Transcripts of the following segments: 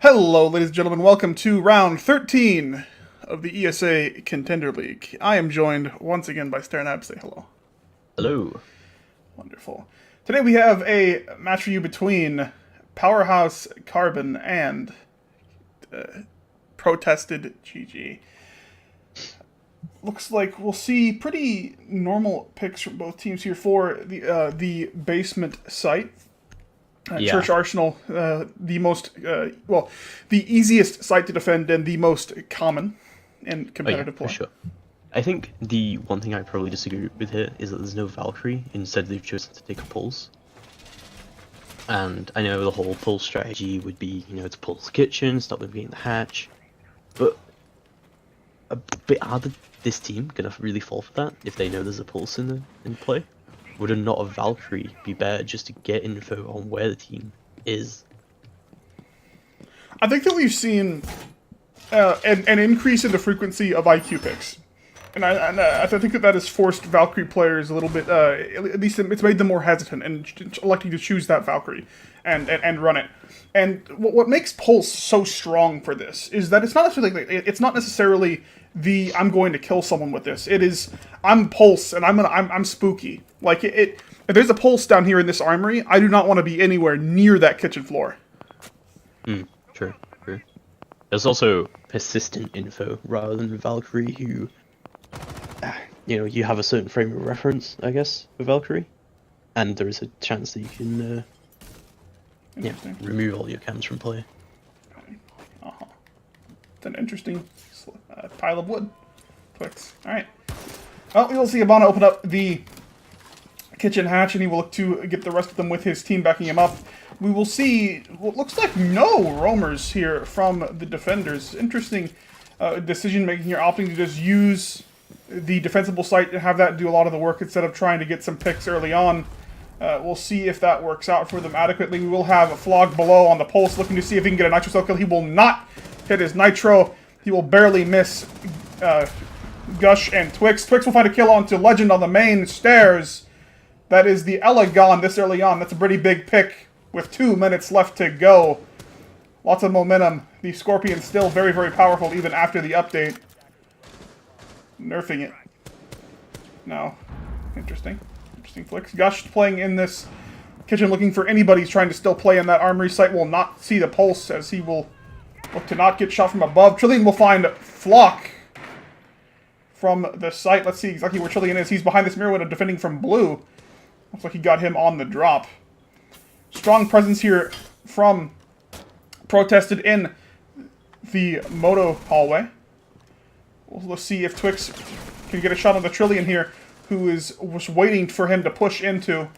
Hello, ladies and gentlemen. Welcome to round 13 of the ESA Contender League. I am joined once again by Starenab. Say hello. Hello. Wonderful. Today we have a match for you between Powerhouse Carbon and Protested GG. Looks like we'll see pretty normal picks from both teams here for the basement site. Church Arsenal, the most, the easiest site to defend and the most common in competitive play. For sure. I think the one thing I probably disagree with here is that there's no Valkyrie. Instead, they've chosen to take a Pulse. And I know the whole Pulse strategy would be, to Pulse the kitchen, stop them being the hatch. But are this team going to really fall for that if they know there's a Pulse in play? Would not a Valkyrie be better just to get info on where the team is? I think that we've seen an increase in the frequency of IQ picks. And I think that has forced Valkyrie players a little bit, at least it's made them more hesitant and electing to choose that Valkyrie and run it. And what makes Pulse so strong for this is that it's not necessarily the I'm going to kill someone with this. It is I'm Pulse and I'm spooky. Like if there's a Pulse down here in this armory, I do not want to be anywhere near that kitchen floor. True. There's also persistent info rather than Valkyrie, who you have a certain frame of reference, I guess, for Valkyrie, and there is a chance that you can remove all your cams from play. It's an interesting pile of wood. Twix. Alright. Well, we will see Abana open up the kitchen hatch, and he will look to get the rest of them with his team backing him up. We will see what looks like no roamers here from the defenders. Interesting decision making here, opting to just use the defensible site and have that do a lot of the work instead of trying to get some picks early on. We'll see if that works out for them adequately. We will have a Flog below on the Pulse, looking to see if he can get a Nitro Cell kill. He will not hit his Nitro. He will barely miss Gush and Twix. Twix will find a kill onto Legend on the main stairs. That is the Elegon this early on. That's a pretty big pick with 2 minutes left to go. Lots of momentum. The Scorpion still very, very powerful even after the update. Nerfing it. No. Interesting flicks. Gush playing in this kitchen looking for anybody who's trying to still play in that armory site. Will not see the Pulse as he will look to not get shot from above. Trillian will find Flock from the site. Let's see exactly where Trillian is. He's behind this mirror window defending from blue. Looks like he got him on the drop. Strong presence here from Protested in the Moto hallway. Let's see if Twix can get a shot on the Trillian here, who was waiting for him to push into.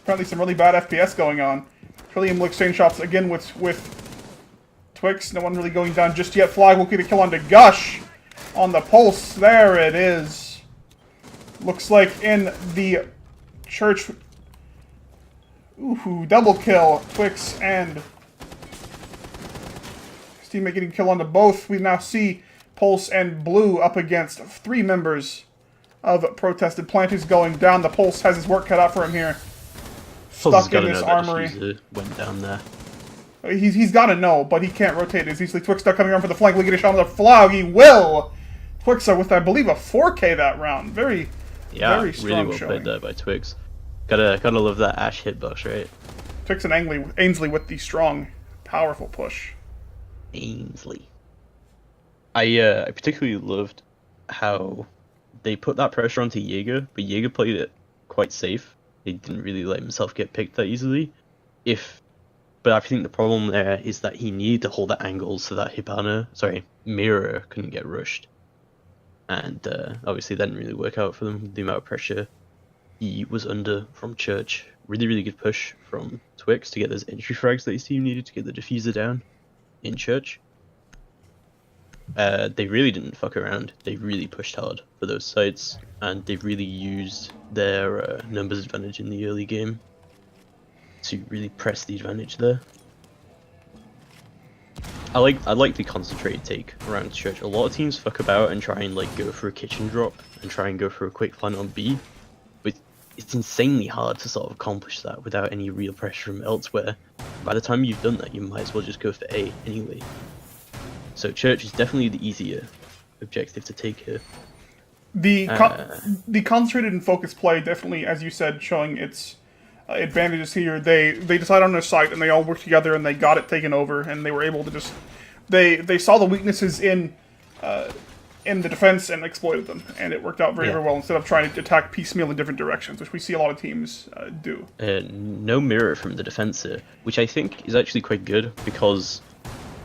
Apparently some really bad FPS going on. Trillian will exchange shots again with Twix. No one really going down just yet. Flag will get a kill onto Gush on the Pulse. There it is. Looks like in the church. Ooh, double kill. Twix and his teammate getting kill onto both. We now see Pulse and Blue up against 3 members of Protested. Plant is going down. The Pulse has his work cut out for him here. Stuck in this armory. Went down there. He's got to know, but he can't rotate as easily. Twixer coming around for the flank. Will get a shot on the Flag. He will. Twixer with, I believe, a 4K that round. Very strong really well played there by Twix. Gotta love that Ash hitbox, right? Twix and Ainsley with the strong, powerful push. Ainsley. I particularly loved how they put that pressure onto Jaeger, but Jaeger played it quite safe. He didn't really let himself get picked that easily. But I think the problem there is that he needed to hold that angle so that Mirror couldn't get rushed. And obviously that didn't really work out for them, the amount of pressure he was under from Church. Really, really good push from Twix to get those entry frags that his team needed to get the diffuser down in Church. They really didn't fuck around. They really pushed hard for those sites, and they really used their numbers advantage in the early game to really press the advantage there. I like the concentrated take around Church. A lot of teams fuck about and try and go for a kitchen drop and try and go for a quick plant on B, but it's insanely hard to sort of accomplish that without any real pressure from elsewhere. by the time you've done that, you might as well just go for A anyway. So church is definitely the easier objective to take here. The concentrated and focused play definitely, as you said, showing its advantages here. They decided on their site and they all worked together and they got it taken over and they were able to just they saw the weaknesses in the defense and exploited them, and it worked out very well instead of trying to attack piecemeal in different directions, which we see a lot of teams do. No mirror from the defense here, which I think is actually quite good because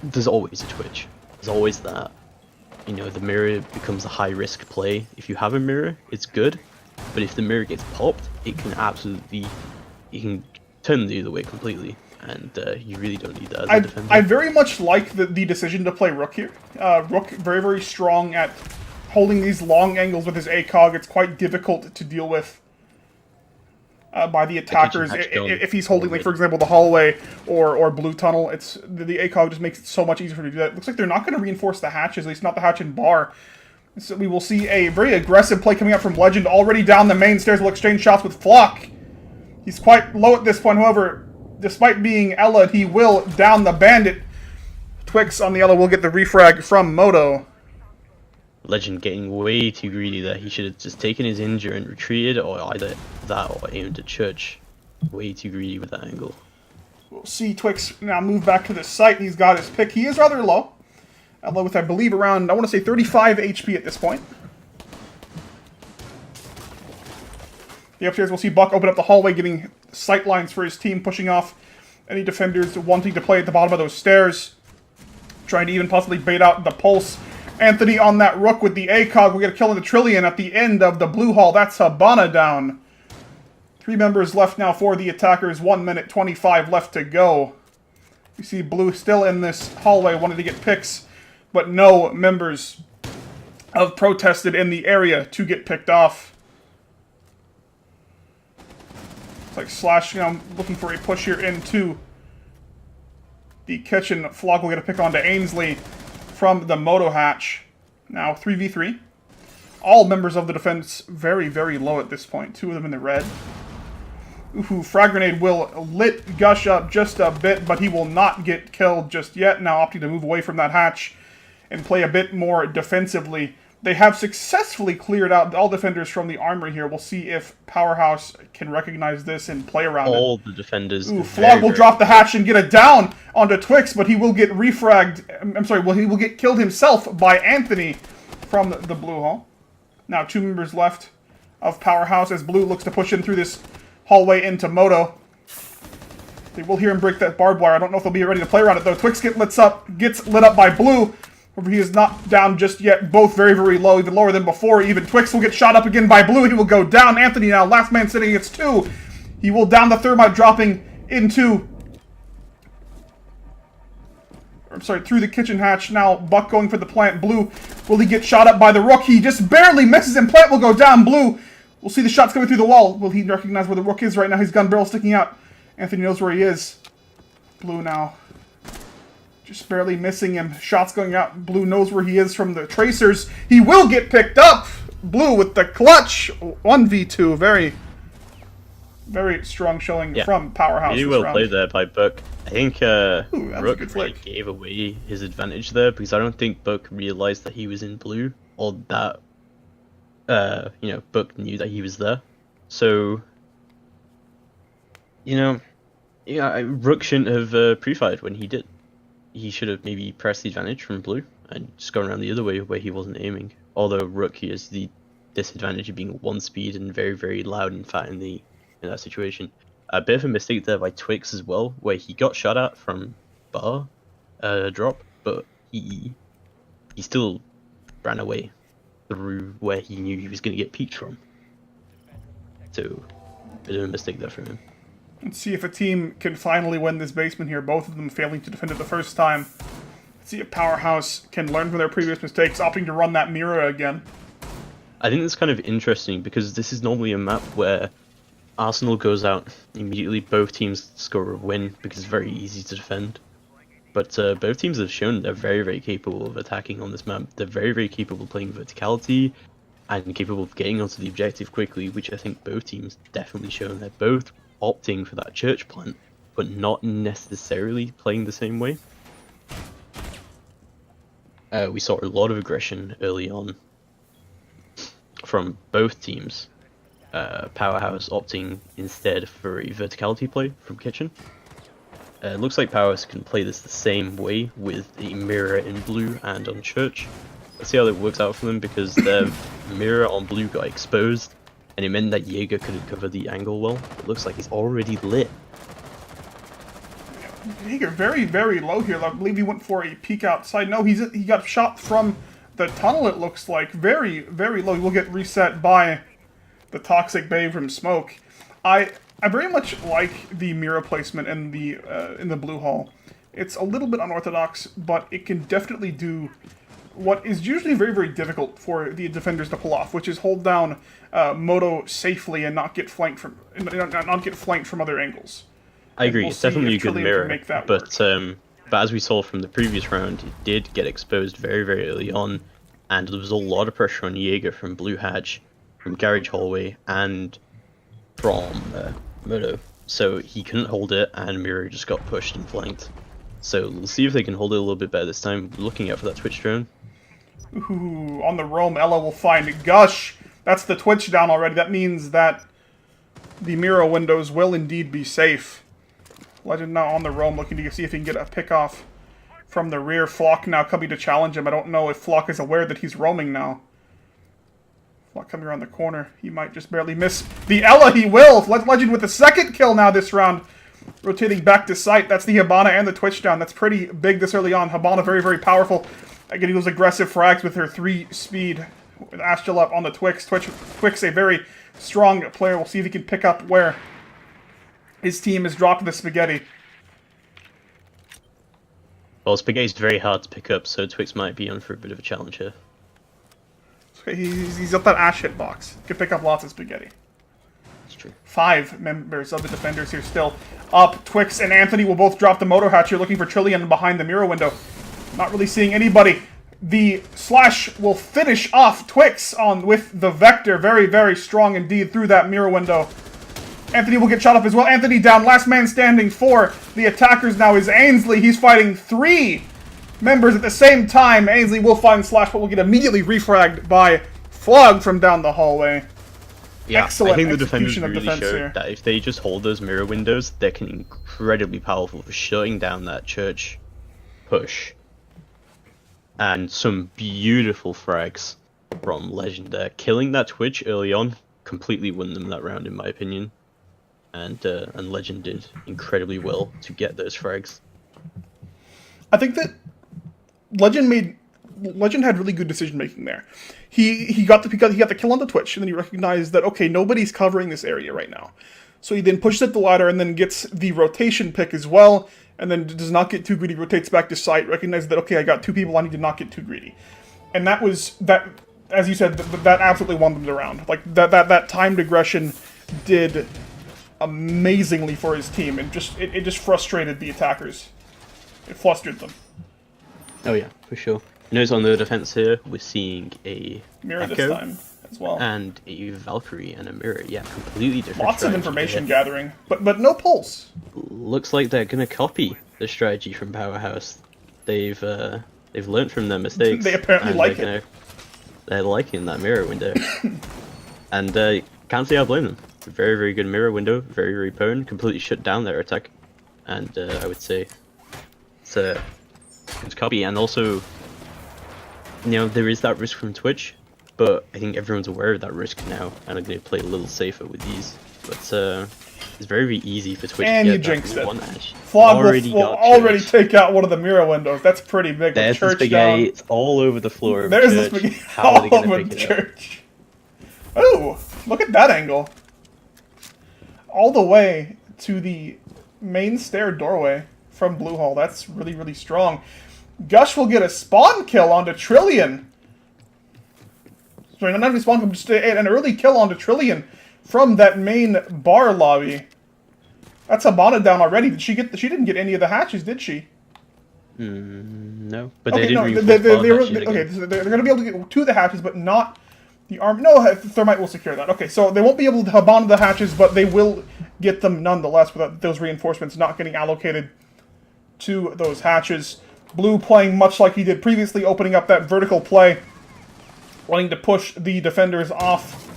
there's always a twitch. There's always that. You know, the mirror becomes a high-risk play. If you have a mirror, it's good, but if the mirror gets popped, it can absolutely... You can turn the other way completely, and you really don't need that as a defender. I very much like the decision to play Rook here. Rook, very, very strong at holding these long angles with his ACOG. It's quite difficult to deal with by the attackers. If he's holding, like, for example, the hallway or blue tunnel, it's the ACOG just makes it so much easier for him to do that. Looks like they're not going to reinforce the hatches, at least not the hatch and bar. So we will see a very aggressive play coming out from Legend. Already down the main stairs, will exchange shots with Flock. He's quite low at this point, however, despite being Ella, he will down the bandit. Twix on the Ella will get the refrag from Moto. Legend getting way too greedy there. He should have just taken his injure and retreated, or either that or aimed at Church. Way too greedy with that angle. We'll see Twix now move back to the site. He's got his pick. He is rather low. Ella with, I believe, around, I want to say 35 HP at this point. The upstairs, we'll see Buck open up the hallway, getting sight lines for his team, pushing off any defenders wanting to play at the bottom of those stairs. Trying to even possibly bait out the pulse. Anthony on that Rook with the ACOG will get a kill in the Trillion at the end of the blue hall. That's Habana down. 3 members left now for the attackers. 1 minute 25 left to go. You see blue still in this hallway, wanted to get picks, but no members of protested in the area to get picked off. It's like Slash, looking for a push here into the kitchen. Flog will get a pick onto Ainsley from the Moto hatch. Now 3v3. All members of the defense very, very low at this point. 2 of them in the red. Ooh, frag grenade will lit Gush up just a bit, but he will not get killed just yet. Now opting to move away from that hatch and play a bit more defensively. They have successfully cleared out all defenders from the armory here. We'll see if Powerhouse can recognize this and play around it. All the defenders. Ooh, Flog will drop the hatch and get a down onto Twix, but he will get refragged. I'm sorry, well, he will get killed himself by Anthony from the blue hall. Now 2 members left of Powerhouse as blue looks to push in through this hallway into Moto. They will hear him break that barbed wire. I don't know if they'll be ready to play around it, though. Twix gets lit up by blue. However, he is not down just yet. Both very, very low, even lower than before. Even Twix will get shot up again by blue. He will go down. Anthony now, last man sitting against 2. He will down the thermite, dropping into... I'm sorry, through the kitchen hatch. Now, Buck going for the plant. Blue, will he get shot up by the Rook? He just barely misses him. Plant will go down. Blue, we'll see the shots coming through the wall. Will he recognize where the Rook is right now? His gun barrel sticking out. Anthony knows where he is. Blue now. Just barely missing him. Shots going out. Blue knows where he is from the tracers. He will get picked up. Blue with the clutch. 1v2. Very, very strong showing from Powerhouse. Really well played there by Buck. I think Rook really gave away his advantage there because I don't think Buck realized that he was in blue or that Buck knew that he was there. So Rook shouldn't have pre-fired when he did. He should have maybe pressed the advantage from blue and just gone around the other way where he wasn't aiming. Although Rook has the disadvantage of being 1 speed and very, very loud and fat in that situation. A bit of a mistake there by Twix as well, where he got shot at from bar drop, but he still ran away through where he knew he was going to get peeked from. So, a bit of a mistake there for him. Let's see if a team can finally win this basement here. Both of them failing to defend it the first time. Let's see if Powerhouse can learn from their previous mistakes, opting to run that mirror again. I think that's kind of interesting because this is normally a map where Arsenal goes out, immediately both teams score a win because it's very easy to defend. But both teams have shown they're very, very capable of attacking on this map. They're very, very capable of playing verticality and capable of getting onto the objective quickly, which I think both teams definitely shown. They're both opting for that church plant, but not necessarily playing the same way. We saw a lot of aggression early on from both teams. Powerhouse opting instead for a verticality play from Kitchen. It looks like Powerhouse can play this the same way with the mirror in blue and on Church. Let's see how that works out for them, because their mirror on blue got exposed, and it meant that Jaeger couldn't cover the angle well. It looks like he's already lit. Jaeger very, very low here. I believe he went for a peek outside. No, he got shot from the tunnel, it looks like. Very, very low. He will get reset by the Toxic Bay from Smoke. I very much like the mirror placement in the blue hall. It's a little bit unorthodox, but it can definitely do what is usually very, very difficult for the defenders to pull off, which is hold down Moto safely and not get flanked from other angles. I agree. We'll it's definitely a good mirror, but as we saw from the previous round, it did get exposed very, very early on, and there was a lot of pressure on Jaeger from Blue Hatch, from Garage Hallway, and from Moto. So he couldn't hold it, and Mirror just got pushed and flanked. So we'll see if they can hold it a little bit better this time. Looking out for that Twitch drone. Ooh, on the roam, Ella will find Gush. That's the Twitch down already. That means that the Miro windows will indeed be safe. Legend now on the roam, looking to see if he can get a pick off from the rear. Flock now coming to challenge him. I don't know if Flock is aware that he's roaming now. Flock coming around the corner. He might just barely miss the Ella. He will. Legend with the second kill now this round. Rotating back to sight. That's the Hibana and the Twitch down. That's pretty big this early on. Hibana very, very powerful. Getting those aggressive frags with her 3-speed. With Astral up on the Twix. Twix, a very strong player. We'll see if he can pick up where his team has dropped the Spaghetti. Well, Spaghetti's very hard to pick up, so Twix might be on for a bit of a challenge here. Okay, he's up that Ash hitbox. He can pick up lots of Spaghetti. That's true. 5 members of the defenders here still up. Twix and Anthony will both drop the Moto Hatch here, looking for Trillion behind the mirror window. Not really seeing anybody. The Slash will finish off Twix with the Vector. Very, very strong indeed through that mirror window. Anthony will get shot up as well. Anthony down. Last man standing for the attackers now is Ainsley. He's fighting 3 members at the same time. Ainsley will find Slash, but will get immediately refragged by Flog from down the hallway. Yeah, excellent I think the defenders execution of really defense showed here. that if they just hold those mirror windows, they can incredibly powerful for shutting down that Church push. And some beautiful frags from Legend there. Killing that Twitch early on completely won them that round, in my opinion. And Legend did incredibly well to get those frags. I think that Legend had really good decision making there. He got the kill on the Twitch, and then he recognized that, okay, nobody's covering this area right now. So he then pushes up the ladder and then gets the rotation pick as well, and then does not get too greedy, rotates back to sight, recognizes that, okay, I got 2 people, I need to not get too greedy. And that was, as you said, that absolutely won them the round. Like, that timed aggression did amazingly for his team, and it just frustrated the attackers. It flustered them. Oh yeah, for sure. Notice on the defense here, we're seeing a Mirror Echo this time as well. and a Valkyrie and a Mirror. Yeah, completely different. Lots of strategy information here. gathering, but no pulse. Looks like they're gonna copy the strategy from Powerhouse. They've learned from their mistakes. They apparently and like it. They're liking that mirror window, and can't say I blame them. Very, very good mirror window. Very, very potent. Completely shut down their attack, and I would say it's a copy. And also, you know, there is that risk from Twitch, but I think everyone's aware of that risk now, and I'm going to play a little safer with these. But it's very, very easy for Twitch And to you get jinxed that it. one Ash. Flog will already Church. take out one of the mirror windows. That's pretty big. There's the Church spaghetti. down. It's all over the floor of There's Church. the spaghetti How are they all going to over pick it up? Church. Oh, look at that angle. All the way to the main stair doorway from Blue Hall. That's really, really strong. Gush will get a spawn kill onto Trillion. Sorry, not even a spawn kill, just an early kill onto Trillion from that main bar lobby. That's Habana down already. She didn't get any of the hatches, did she? No, but Okay, they did no, reinforce they're hatches again. going to be able to get 2 of the hatches, but not The arm, no, Thermite will secure that. Okay, so they won't be able to hub onto the hatches, but they will get them nonetheless without those reinforcements not getting allocated to those hatches. Blue playing much like he did previously, opening up that vertical play, wanting to push the defenders off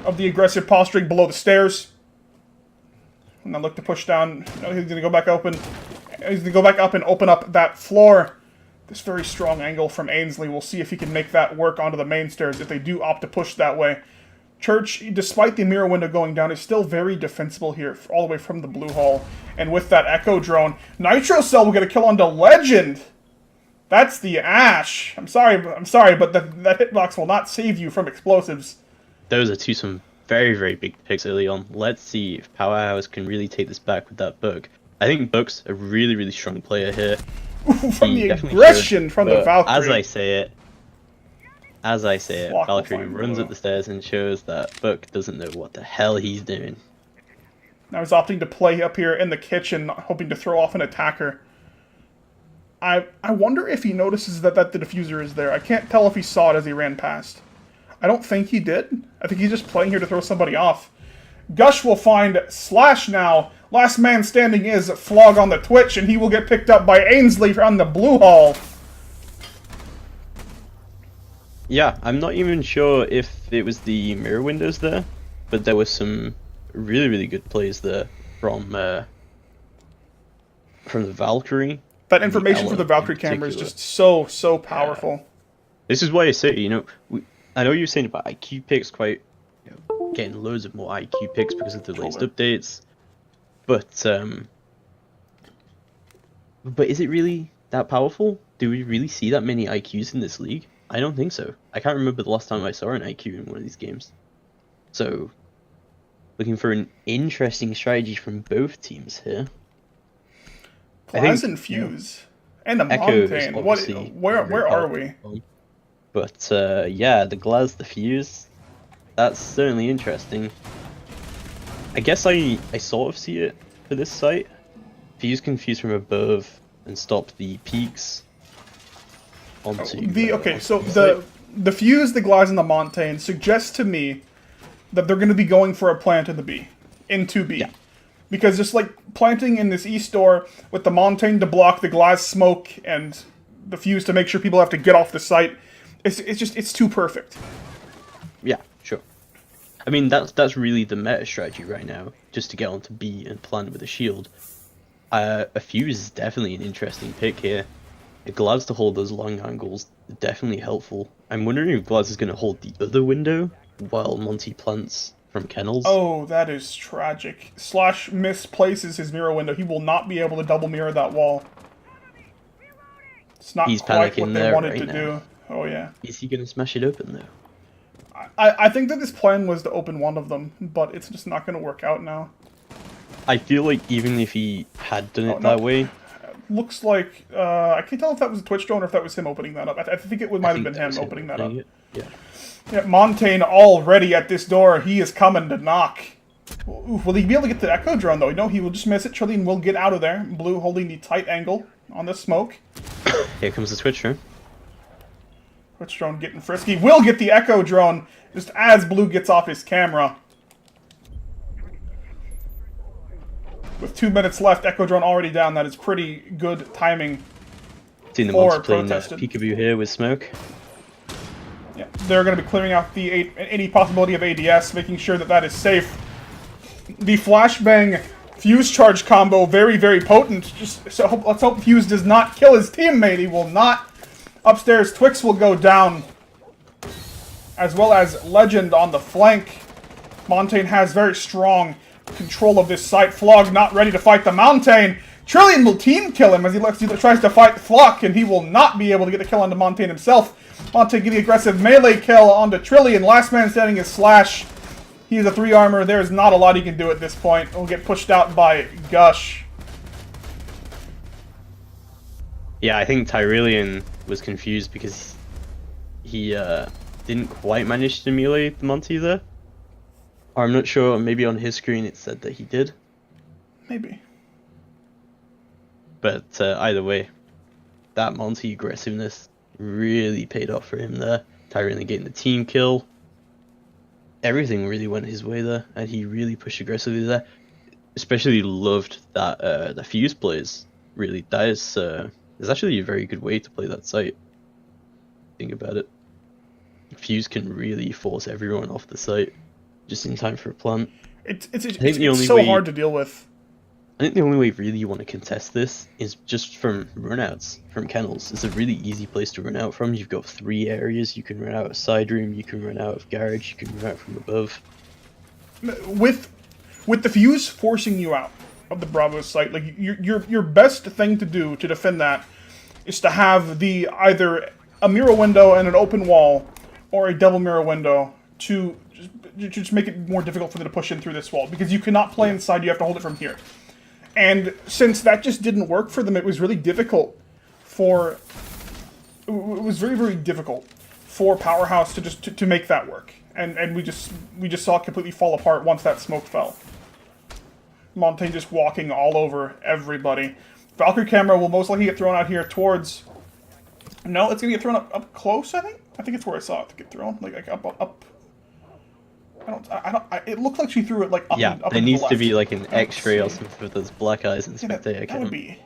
of the aggressive posturing below the stairs. And then look to push down. No, he's going to go back open. He's going to go back up and open up that floor. This very strong angle from Ainsley. We'll see if he can make that work onto the main stairs if they do opt to push that way. Church, despite the mirror window going down, is still very defensible here, all the way from the blue hall. And with that Echo drone, Nitro Cell will get a kill onto Legend. That's the Ash. I'm sorry, but that hitbox will not save you from explosives. Those are some very, very big picks early on. Let's see if Powerhouse can really take this back with that Book. I think Book's a really, really strong player here. From the aggression from the Valkyrie. As I say it, Valkyrie runs blue up the stairs and shows that Book doesn't know what the hell he's doing. Now he's opting to play up here in the kitchen, hoping to throw off an attacker. I wonder if he notices that the diffuser is there. I can't tell if he saw it as he ran past. I don't think he did. I think he's just playing here to throw somebody off. Gush will find Slash now. Last man standing is Flog on the Twitch, and he will get picked up by Ainsley on the blue hall. Yeah, I'm not even sure if it was the mirror windows there, but there was some really, really good plays there from the Valkyrie. That information from the Valkyrie camera is just so powerful. This is why I say, I know you're saying about IQ picks, quite getting loads of more IQ picks because of the latest updates, but is it really that powerful? Do we really see that many IQs in this league? I don't think so. I can't remember the last time I saw an IQ in one of these games. So, looking for an interesting strategy from both teams here. Glass and Fuse. And a Mountain. Where are we? But, yeah, the Glass, the Fuse, that's certainly interesting. I guess I sort of see it for this site. Fuse can fuse from above and stop the peaks onto the Fuse, the Glass, and the Montaigne suggest to me that they're going to be going for a plant in the B. Into B. Yeah. Because just like planting in this East door with the Montaigne to block the Glass smoke and the Fuse to make sure people have to get off the site, it's too perfect. Yeah, sure. I mean, that's really the meta strategy right now, just to get onto B and plant with a shield. A Fuse is definitely an interesting pick here. The Glass to hold those long angles is definitely helpful. I'm wondering if Glass is going to hold the other window while Monty plants from Kennels. Oh, that is tragic. Slash misplaces his mirror window. He will not be able to double mirror that wall. It's not quite what they wanted to do. Oh, yeah. Is he going to smash it open, though? I think that this plan was to open one of them, but it's just not going to work out now. I feel like even if he had done it that way... Looks like... I can't tell if that was a Twitch drone or if that was him opening that up. I think it might have been him opening that up. Yeah, Montaigne already at this door. He is coming to knock. Ooh, will he be able to get the Echo drone, though? No, he will just miss it. Trillian will get out of there. Blue holding the tight angle on the smoke. Here comes the Twitch drone. Twitch drone getting frisky. Will get the Echo drone just as Blue gets off his camera. With 2 minutes left, Echo drone already down. That is pretty good timing. Seen the monster playing PWR here with smoke. Yeah, they're going to be clearing out any possibility of ADS, making sure that is safe. The flashbang Fuse charge combo, very, very potent. Let's hope Fuse does not kill his teammate. He will not. Upstairs, Twix will go down, as well as Legend on the flank. Montaigne has very strong control of this site. Flog not ready to fight the Montaigne. Trillian will team kill him as he tries to fight Flock, and he will not be able to get the kill onto Montaigne himself. Montaigne getting the aggressive melee kill onto Trillian. Last man standing is Slash. He is a 3 armor. There is not a lot he can do at this point. He'll get pushed out by Gush. Yeah, I think Tyrillian was confused because he didn't quite manage to melee the Monty there. Or I'm not sure, maybe on his screen it said that he did. Maybe. But either way, that Monty aggressiveness really paid off for him there. Tyrillian getting the team kill. everything really went his way there, and he really pushed aggressively there. Especially loved that the fuse plays. Really, that is actually a very good way to play that site. Think about it. Fuse can really force everyone off the site just in time for a plant. It's so hard to deal with. I think the only way really you want to contest this is just from runouts from kennels. It's a really easy place to run out from. You've got 3 areas. You can run out of side room, you can run out of garage, you can run out from above. With the fuse forcing you out of the Bravo site, like your best thing to do to defend that is to have the either a mirror window and an open wall, or a double mirror window to just make it more difficult for them to push in through this wall, because you cannot play inside. You have to hold it from here. And since that just didn't work for them, it was really difficult for... It was very, very difficult for Powerhouse to make that work. And we just saw it completely fall apart once that smoke fell. Montaigne just walking all over everybody. Valkyrie camera will most likely get thrown out here towards... No, it's going to get thrown up close, I think? I think it's where I saw it to get thrown. Like up... It looked like she threw it like up. Yeah, and, up there needs the to be like an X-ray or something with those black eyes in the spectator. That would be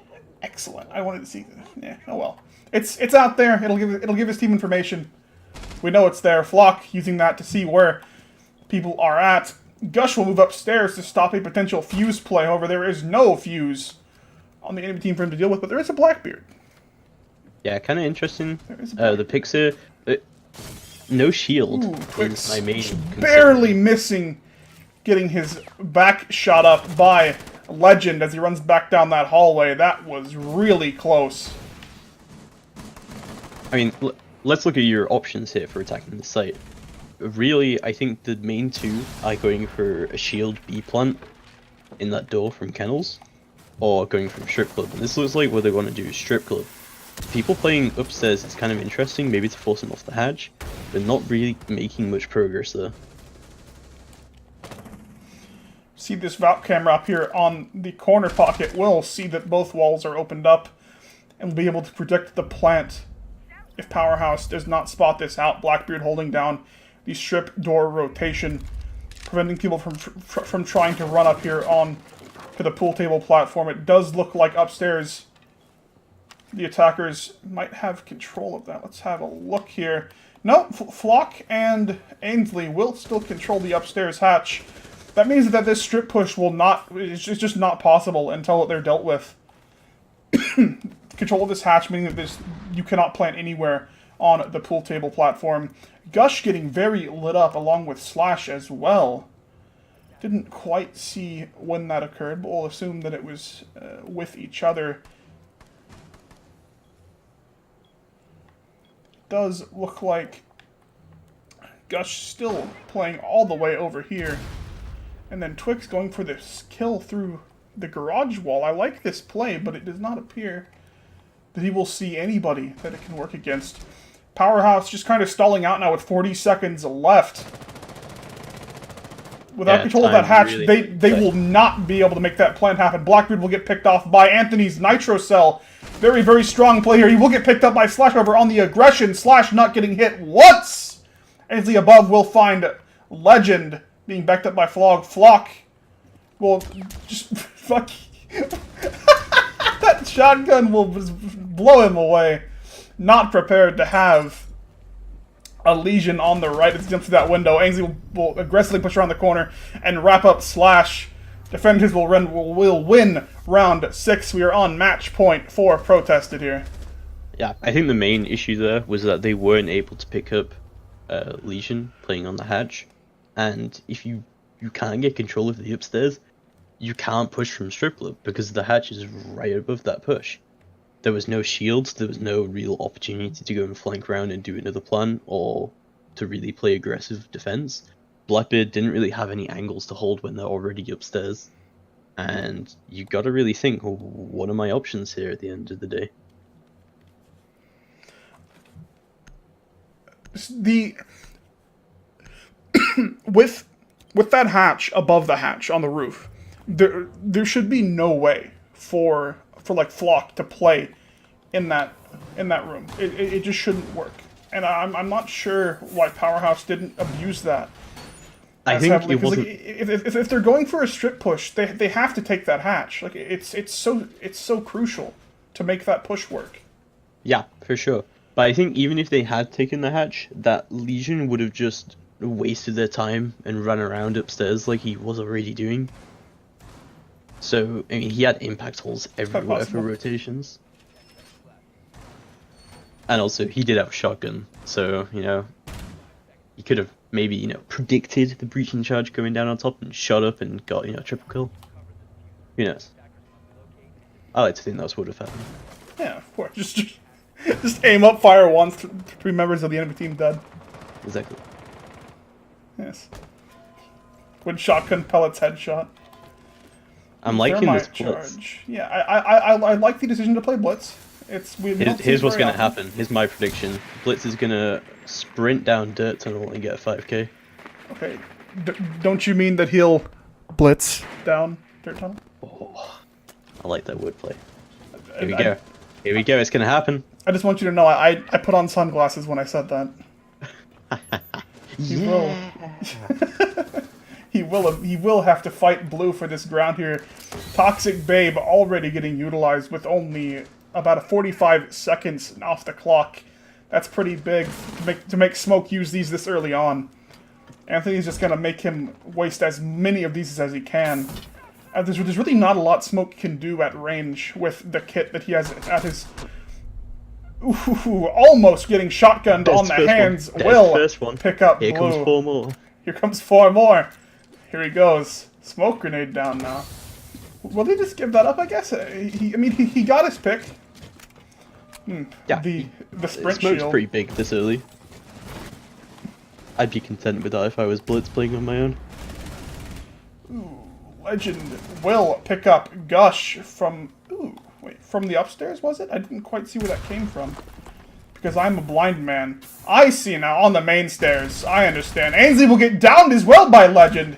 excellent. I wanted to see. Yeah. Oh well. It's out there. It'll give his team information. We know it's there. Flock using that to see where people are at. Gush will move upstairs to stop a potential fuse play. However, there is no fuse on the enemy team for him to deal with, but there is a Blackbeard. Yeah, kind of interesting. The Pixar. No shield. Ooh, is my main concern. Barely missing getting his back shot up by Legend as he runs back down that hallway. That was really close. I mean, let's look at your options here for attacking the site. Really, I think the main two are going for a shield B plant in that door from Kennels, or going from Strip Club. And this looks like what they want to do is Strip Club. People playing upstairs is kind of interesting, maybe to force them off the hatch, but not really making much progress there. See this Valk camera up here on the corner pocket. We'll see that both walls are opened up, and we'll be able to protect the plant if Powerhouse does not spot this out. Blackbeard holding down the strip door rotation, preventing people from trying to run up here on to the pool table platform. It does look like upstairs the attackers might have control of that. Let's have a look here. No, Flock and Ainsley will still control the upstairs hatch. That means that this strip push will not... It's just not possible until they're dealt with. Control of this hatch, meaning that you cannot plant anywhere on the pool table platform. Gush getting very lit up, along with Slash as well. Didn't quite see when that occurred, but we'll assume that it was with each other. Does look like Gush still playing all the way over here. And then Twix going for this kill through the garage wall. I like this play, but it does not appear that he will see anybody that it can work against. Powerhouse just kind of stalling out now with 40 seconds left. Without control of that hatch, really, they will not be able to make that plan happen. Blackbeard will get picked off by Anthony's Nitro Cell. Very, very strong play here. He will get picked up by Slash over on the aggression. Slash not getting hit once. Ainsley above will find Legend being backed up by Flock. Well, just fuck. That shotgun will blow him away. Not prepared to have a Legion on the right as he jumps through that window. Ainsley will aggressively push around the corner and wrap up Slash. Defenders will win round 6. We are on match point 4 protested here. Yeah, I think the main issue there was that they weren't able to pick up Legion playing on the hatch. And if you can't get control of the upstairs, you can't push from Strip Club because the hatch is right above that push. There was no shields, there was no real opportunity to go and flank around and do another plan, or to really play aggressive defense. Blackbeard didn't really have any angles to hold when they're already upstairs. And you gotta really think, well, what are my options here at the end of the day? With that hatch above the hatch on the roof, there should be no way for like Flock to play in that room. It just shouldn't work, and I'm not sure why Powerhouse didn't abuse that. I as think heavily. it 'Cause, wasn't. like, if they're going for a strip push, they have to take that hatch. Like it's so crucial to make that push work. Yeah, for sure. But I think even if they had taken the hatch, that Legion would have just wasted their time and run around upstairs like he was already doing. So, I mean, he had impact holes everywhere for possible. rotations. And also, he did have a shotgun, so, you know, he could have maybe, you know, predicted the breaching charge going down on top and shot up and got, you know, a triple kill. Who knows? I like to think that's what would have happened. Yeah, of course. Just aim up, fire once, 3 members of the enemy team dead. Exactly. Yes. When shotgun pellets headshot. I'm liking this Thermite blitz. charge. Yeah, I like the decision to play blitz. Here's what's gonna happen. Here's my prediction. Blitz is gonna sprint down dirt tunnel and get a 5k. Okay, don't you mean that he'll blitz down dirt tunnel? Oh, I like that wordplay. Here we go. Here we go. It's gonna happen. I just want you to know I put on sunglasses when I said that. He will. He will have to fight blue for this ground here. Toxic Babe already getting utilized with only about 45 seconds off the clock. That's pretty big to make Smoke use these this early on. Anthony's just gonna make him waste as many of these as he can. There's really not a lot Smoke can do at range with the kit that he has at his. Ooh, almost getting shotgunned on the hands. Will pick up blue. Here comes 4 more. Here comes 4 more. Here he goes. Smoke grenade down now. Will they just give that up, I guess? He got his pick. Yeah. The sprint Smoke's shield. pretty big this early. I'd be content with that if I was Blitz playing on my own. Ooh, Legend will pick up Gush from... Ooh, wait, from the upstairs, was it? I didn't quite see where that came from. Because I'm a blind man. I see now, on the main stairs. I understand. Ainsley will get downed as well by Legend.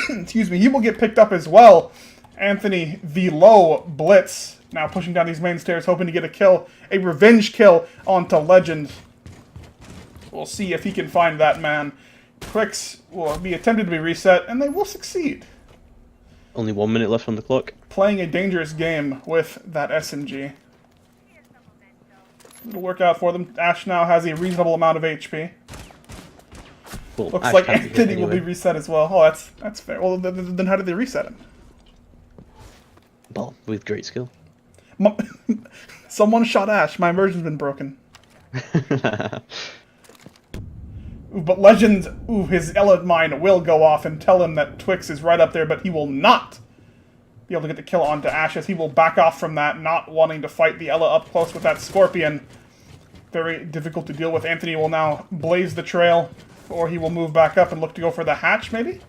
Excuse me, he will get picked up as well. Anthony, the low Blitz, now pushing down these main stairs, hoping to get a kill. A revenge kill onto Legend. We'll see if he can find that man. Clicks will be attempted to be reset, and they will succeed. Only 1 minute left on the clock. Playing a dangerous game with that SMG. It'll work out for them. Ash now has a reasonable amount of HP. Well, Looks Ash like can't be hit Anthony will be anyway. reset as well. Oh, that's fair. Well, then how did they reset him? Well, with great skill. Someone shot Ash. My immersion's been broken. Ooh, but Legend, his Ella mine will go off and tell him that Twix is right up there, but he will not be able to get the kill onto Ash, as he will back off from that, not wanting to fight the Ella up close with that Scorpion. Very difficult to deal with. Anthony will now blaze the trail, or he will move back up and look to go for the hatch, maybe?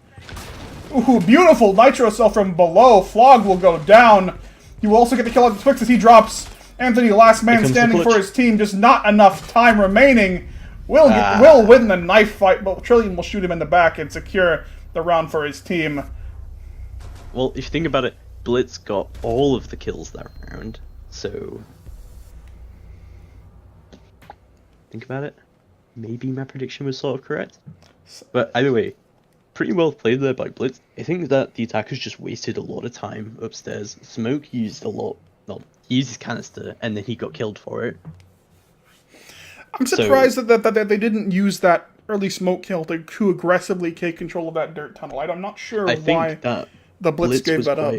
Ooh, beautiful Nitro Cell from below. Flog will go down. He will also get the kill on Twix as he drops. Anthony, last man standing for his team, just not enough time remaining. Will win the knife fight, but Trillium will shoot him in the back and secure the round for his team. Well, if you think about it, Blitz got all of the kills that round, so... Think about it. Maybe my prediction was sort of correct. But either way, pretty well played there by Blitz. I think that the attackers just wasted a lot of time upstairs. Smoke used a lot... Well, he used his canister, and then he got killed for it. I'm surprised that they didn't use that early smoke kill to aggressively take control of that dirt tunnel. I'm not sure why that the Blitz gave that up.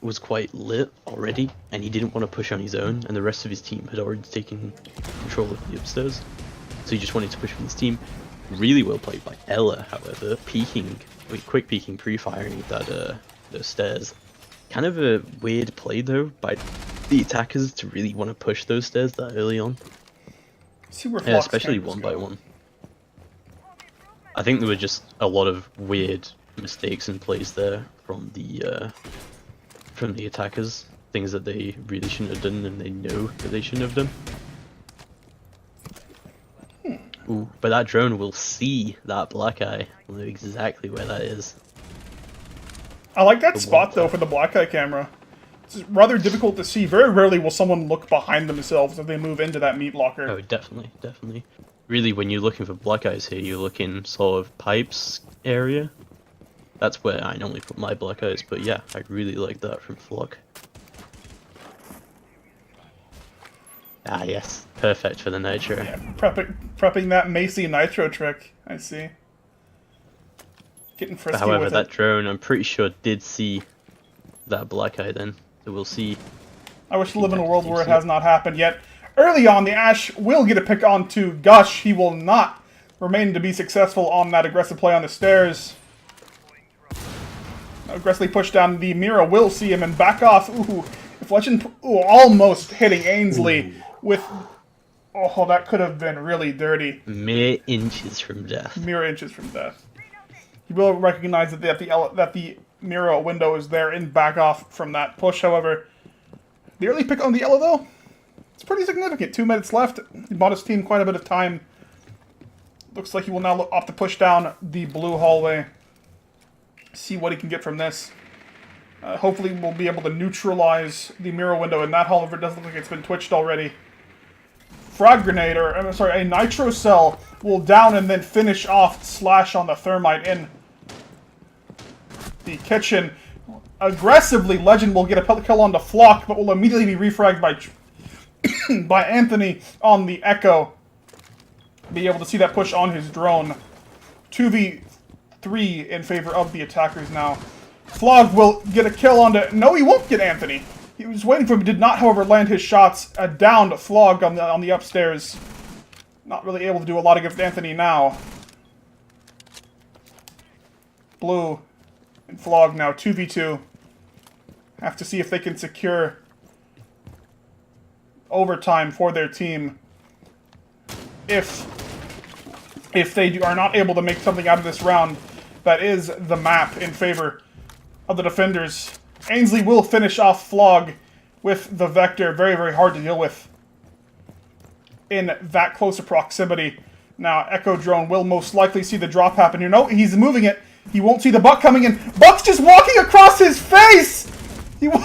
Was quite lit already, and he didn't want to push on his own, and the rest of his team had already taken control of the upstairs. So he just wanted to push with his team. Really well played by Ella, however, quick peeking, pre-firing that those stairs. Kind of a weird play though by the attackers to really want to push those stairs that early on. See where Yeah, especially one by one. I think there were just a lot of weird mistakes in plays there from the attackers. Things that they really shouldn't have done, and they know that they shouldn't have done. Ooh, but that drone will see that black eye. Will know exactly where that is. I like that spot though for the black eye camera. It's rather difficult to see. Very rarely will someone look behind themselves as they move into that meat locker. Oh, definitely, definitely. really, when you're looking for black eyes here, you're looking sort of pipes area. That's where I normally put my black eyes, but yeah, I really like that from Flock. Ah, yes, perfect for the nitro. Yeah, prepping that Macy Nitro trick. I see. Getting But frisky however, with that it. drone, I'm pretty sure, did see that black eye then. So we'll see. I wish to live in a Can world you where it see has not happened yet. Early on, the Ash will get a pick onto Gush. He will not remain to be successful on that aggressive play on the stairs. Aggressively push down. The Mira will see him and back off. Ooh, deflection. Ooh, almost hitting Ainsley with... Oh, that could have been really dirty. Mere inches from death. Mere inches from death. You will recognize that the Mira window is there and back off from that push, however. The early pick on the yellow, though, it's pretty significant. 2 minutes left. He bought his team quite a bit of time. Looks like he will now opt to push down the blue hallway. See what he can get from this. Hopefully we'll be able to neutralize the mirror window in that, however, it doesn't look like it's been twitched already. Frag grenade, or I'm sorry, a nitro cell will down and then finish off Slash on the thermite in the kitchen. Aggressively, Legend will get a kill on the Flock, but will immediately be refragged by by Anthony on the Echo. Be able to see that push on his drone. 2v3 in favor of the attackers now. Flog will get a kill on the... No, he won't get Anthony. He was waiting for him. Did not, however, land his shots. A downed Flog on the upstairs. Not really able to do a lot against Anthony now. Blue and Flog now 2v2. Have to see if they can secure overtime for their team. If they are not able to make something out of this round, that is the map in favor of the defenders. Ainsley will finish off Flog with the Vector. Very, very hard to deal with in that close a proximity. Now, Echo Drone will most likely see the drop happen here. No, he's moving it. He won't see the Buck coming in. Buck's just walking across his face! What?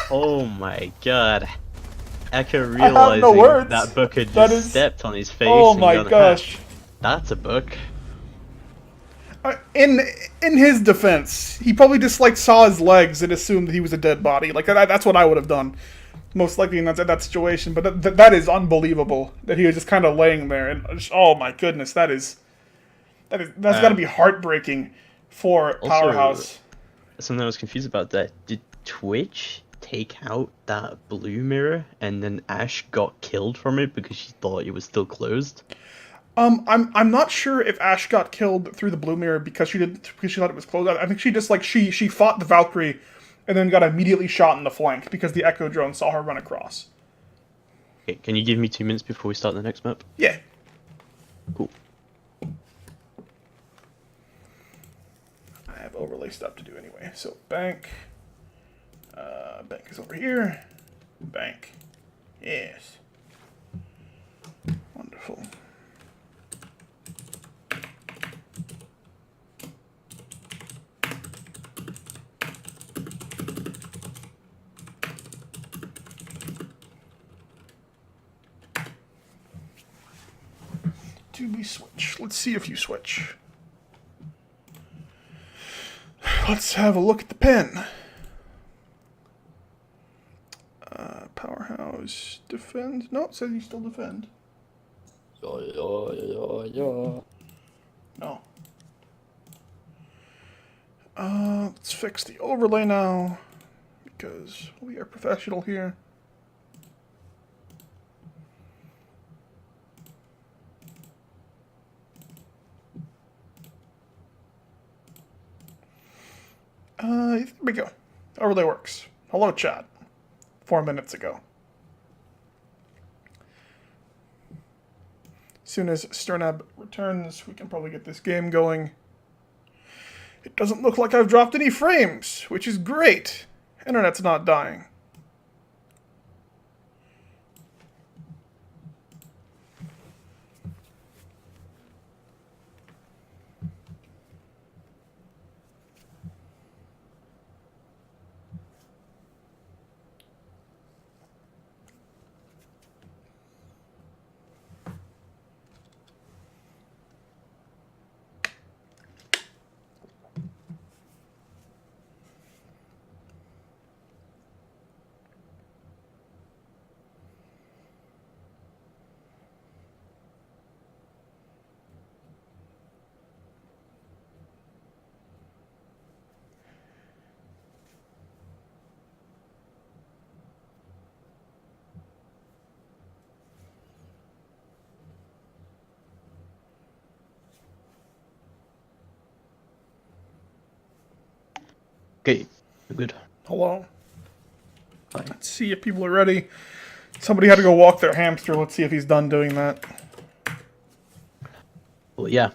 Oh my god. Echo realizing no words. that Buck had That just is... stepped on his face. Oh and my gone, gosh. That's a Buck. In his defense, he probably just like saw his legs and assumed that he was a dead body. Like that's what I would have done, most likely in that situation. But that is unbelievable that he was just kind of laying there. And oh my goodness, that's got to be heartbreaking for Powerhouse. Something I was confused about that. Did Twitch take out that blue mirror and then Ash got killed from it because she thought it was still closed? I'm not sure if Ash got killed through the blue mirror because she thought it was closed. I think she just like she fought the Valkyrie and then got immediately shot in the flank because the Echo Drone saw her run across. Okay, can you give me 2 minutes before we start the next map? Yeah. Cool. I have overlay stuff to do anyway. So bank is over here. Bank. Yes. Wonderful. Do we switch? Let's see if you switch. Let's have a look at the pen. Powerhouse defend. No, it says you still defend. No. Let's fix the overlay now because we are professional here. There we go. Overlay works. Hello, chat. 4 minutes ago. As soon as Sternab returns, we can probably get this game going. It doesn't look like I've dropped any frames, which is great. Internet's not dying. Okay, I'm good. Hello. Fine. Let's see if people are ready. Somebody had to go walk their hamster. Let's see if he's done doing that. Well, yeah.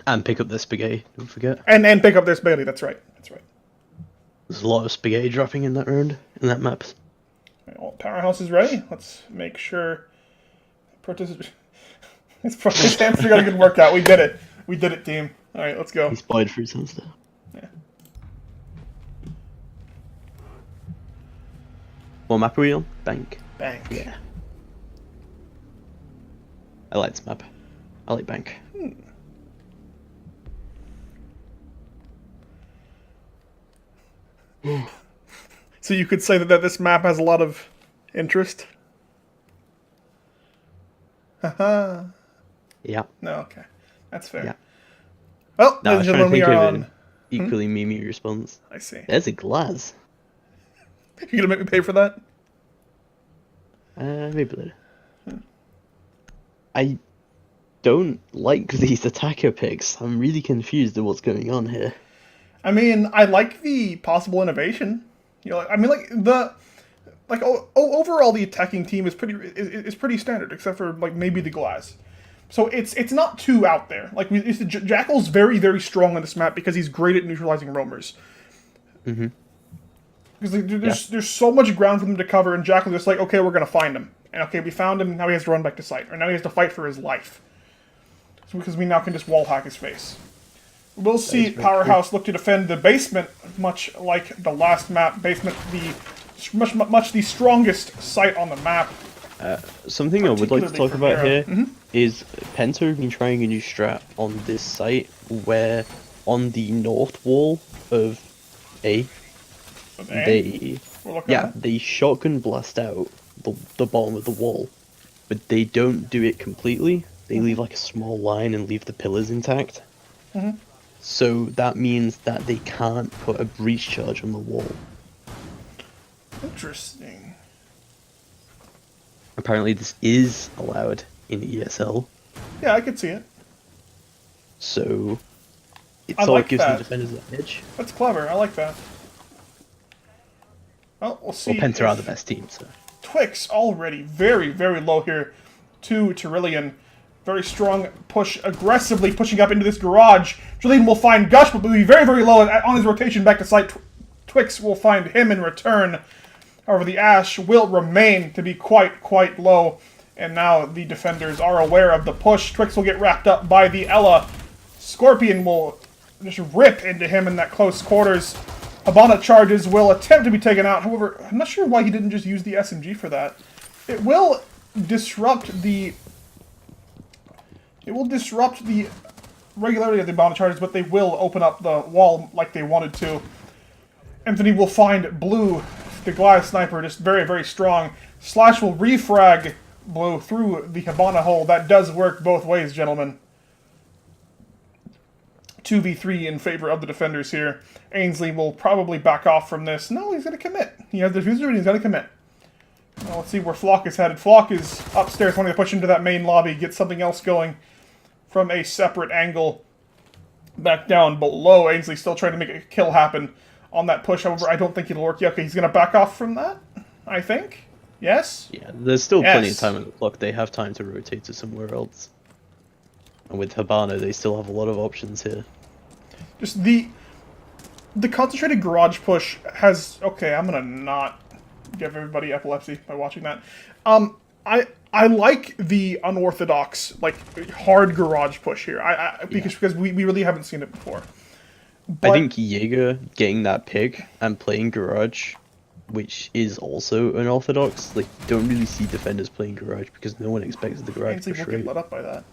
And pick up the spaghetti, don't forget. And pick up their spaghetti. That's right. That's right. There's a lot of spaghetti dropping in that round, in that map. Well, Powerhouse is ready. Let's make sure. His hamster got a good workout. We did it. We did it, team. All right, let's go. He's buying fruits and stuff. Yeah. What map are we on? Bank. Bank. Yeah. I like this map. I like Bank. So you could say that this map has a lot of interest. Haha. Yeah. No, okay, that's fair. Yeah. Well, No, I ladies was and trying to gentlemen, we think are of on. an equally memey response. I see. There's a glass. You gonna make me pay for that? Maybe later. I don't like these attacker picks. I'm really confused at what's going on here. I mean, I like the possible innovation. You know, I mean, overall, the attacking team is pretty standard, except for like maybe the glass. So it's not too out there. Like Jackal's very, very strong on this map because he's great at neutralizing roamers. Mm-hmm. Because there's so much ground for them to cover, and Jackal's just like, okay, we're gonna find him, and okay, we found him. Now he has to run back to site, or now he has to fight for his life. So because we now can just wall hack his face. We'll see Powerhouse look to defend the basement, much like the last map. Basement, much the strongest site on the map. Something I would like to talk about here is Mm-hmm. Penta have been trying a new strat on this site where on the north wall of A, they shotgun blast out the bottom of the wall, but they don't do it completely. They leave like a small line and leave the pillars intact. Mm-hmm. So that means that they can't put a breach charge on the wall. Interesting. Apparently this is allowed in ESL, Yeah, I could see it. so it I sort like of gives that. the defenders an edge. That's clever. I like that. Well, we'll see. Well, Penta are the best team, so... Twix already very, very low here to Tyrillian. Very strong push, aggressively pushing up into this garage. Tyrillian will find Gush, but will be very, very low on his rotation back to site. Twix will find him in return. However, the Ash will remain to be quite low. And now the defenders are aware of the push. Twix will get wrapped up by the Ella. Scorpion will just rip into him in that close quarters. Habana charges will attempt to be taken out. However, I'm not sure why he didn't just use the SMG for that. It will disrupt the regularity of the Habana charges, but they will open up the wall like they wanted to. Anthony will find Blue, the Goliath sniper, just very, very strong. Slash will refrag Blue through the Habana hole. That does work both ways, gentlemen. 2v3 in favor of the defenders here. Ainsley will probably back off from this. No, he's going to commit. He has the diffuser and he's going to commit. Well, let's see where Flock is headed. Flock is upstairs wanting to push into that main lobby, get something else going from a separate angle. Back down below. Ainsley still trying to make a kill happen on that push. However, I don't think it'll work. Yeah, okay, he's going to back off from that, I think. Yes? Yeah, there's still plenty of time on the clock. They have time to rotate to somewhere else. And with Habana, they still have a lot of options here. Just the concentrated garage push has... Okay, I'm going to not give everybody epilepsy by watching that. I like the unorthodox, like, hard garage push here. Because we really haven't seen it before. But I think Jaeger getting that pick and playing garage, which is also unorthodox, like, don't really see defenders playing garage because no one expects the garage Ainsley push will get rate. let up by that.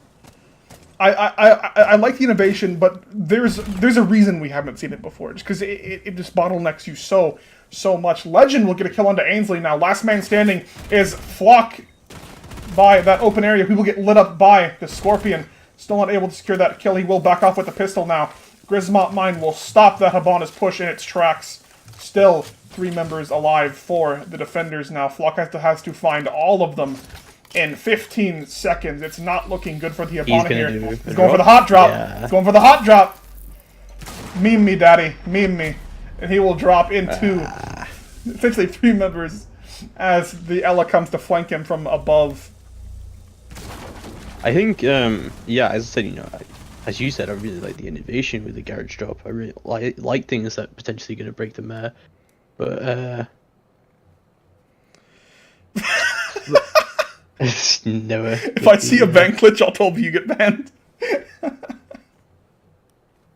I like the innovation, but there's a reason we haven't seen it before. Just because it just bottlenecks you so much. Legend will get a kill onto Ainsley now. Last man standing is Flock by that open area. People get lit up by the Scorpion. Still not able to secure that kill. He will back off with the pistol now. Grismont Mine will stop that Habana's push in its tracks. Still 3 members alive for the defenders now. Flock has to find all of them in 15 seconds. It's not looking good for the Habana here. He's going for the hot drop. Yeah. He's going for the hot drop. Meme me, daddy. Meme me. And he will drop into essentially 3 members as the Ella comes to flank him from above. I think, yeah, as I said, you know, as you said, I really like the innovation with the garage drop. I really like things that potentially going to break the mare. But, no. If I see a ban glitch, I'll tell you get banned.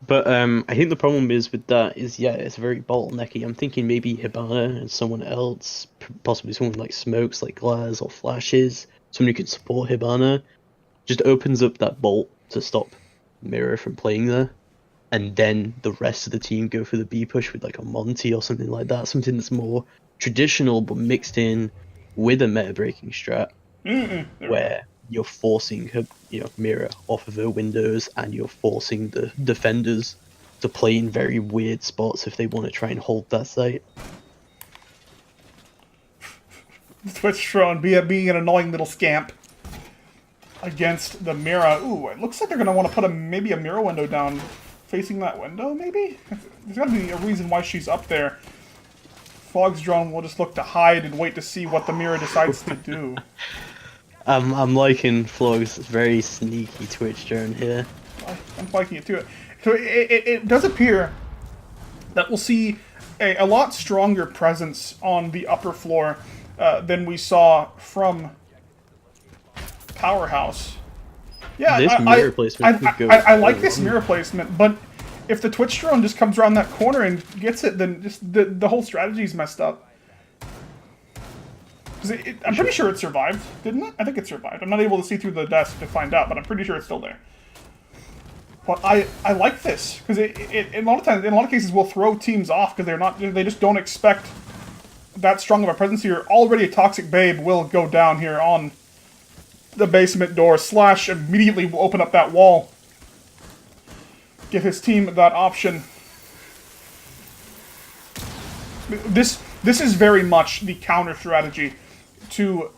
But I think the problem is with that is, yeah, it's very bottlenecky. I'm thinking maybe Hibana and someone else, possibly someone like Smokes, like Glaz or Flashes, someone who can support Hibana, just opens up that bolt to stop Mirror from playing there. And then the rest of the team go for the B push with like a Monty or something like that, something that's more traditional but mixed in with a meta breaking strat, where you're forcing her, you know, Mirror off of her windows, and you're forcing the defenders to play in very weird spots if they want to try and hold that site. Twitch Throne being an annoying little scamp against the Mirror. Ooh, it looks like they're gonna want to put maybe a Mirror window down facing that window, maybe? There's gotta be a reason why she's up there. Fog's drone will just look to hide and wait to see what the Mirror decides to do. I'm liking Flog's very sneaky Twitch drone here. I'm liking it too. So it does appear that we'll see a lot stronger presence on the upper floor than we saw from Powerhouse. Yeah, this mirror placement could go I like this mirror placement, but if the Twitch drone just comes around that corner and gets it, then just the whole strategy's messed up. I'm pretty sure it survived, didn't it? I think it survived. I'm not able to see through the desk to find out, but I'm pretty sure it's still there. But I like this because in a lot of cases will throw teams off because they just don't expect that strong of a presence here. Already a Toxic Babe will go down here on the basement door. Slash immediately will open up that wall, give his team that option. This is very much the counter strategy to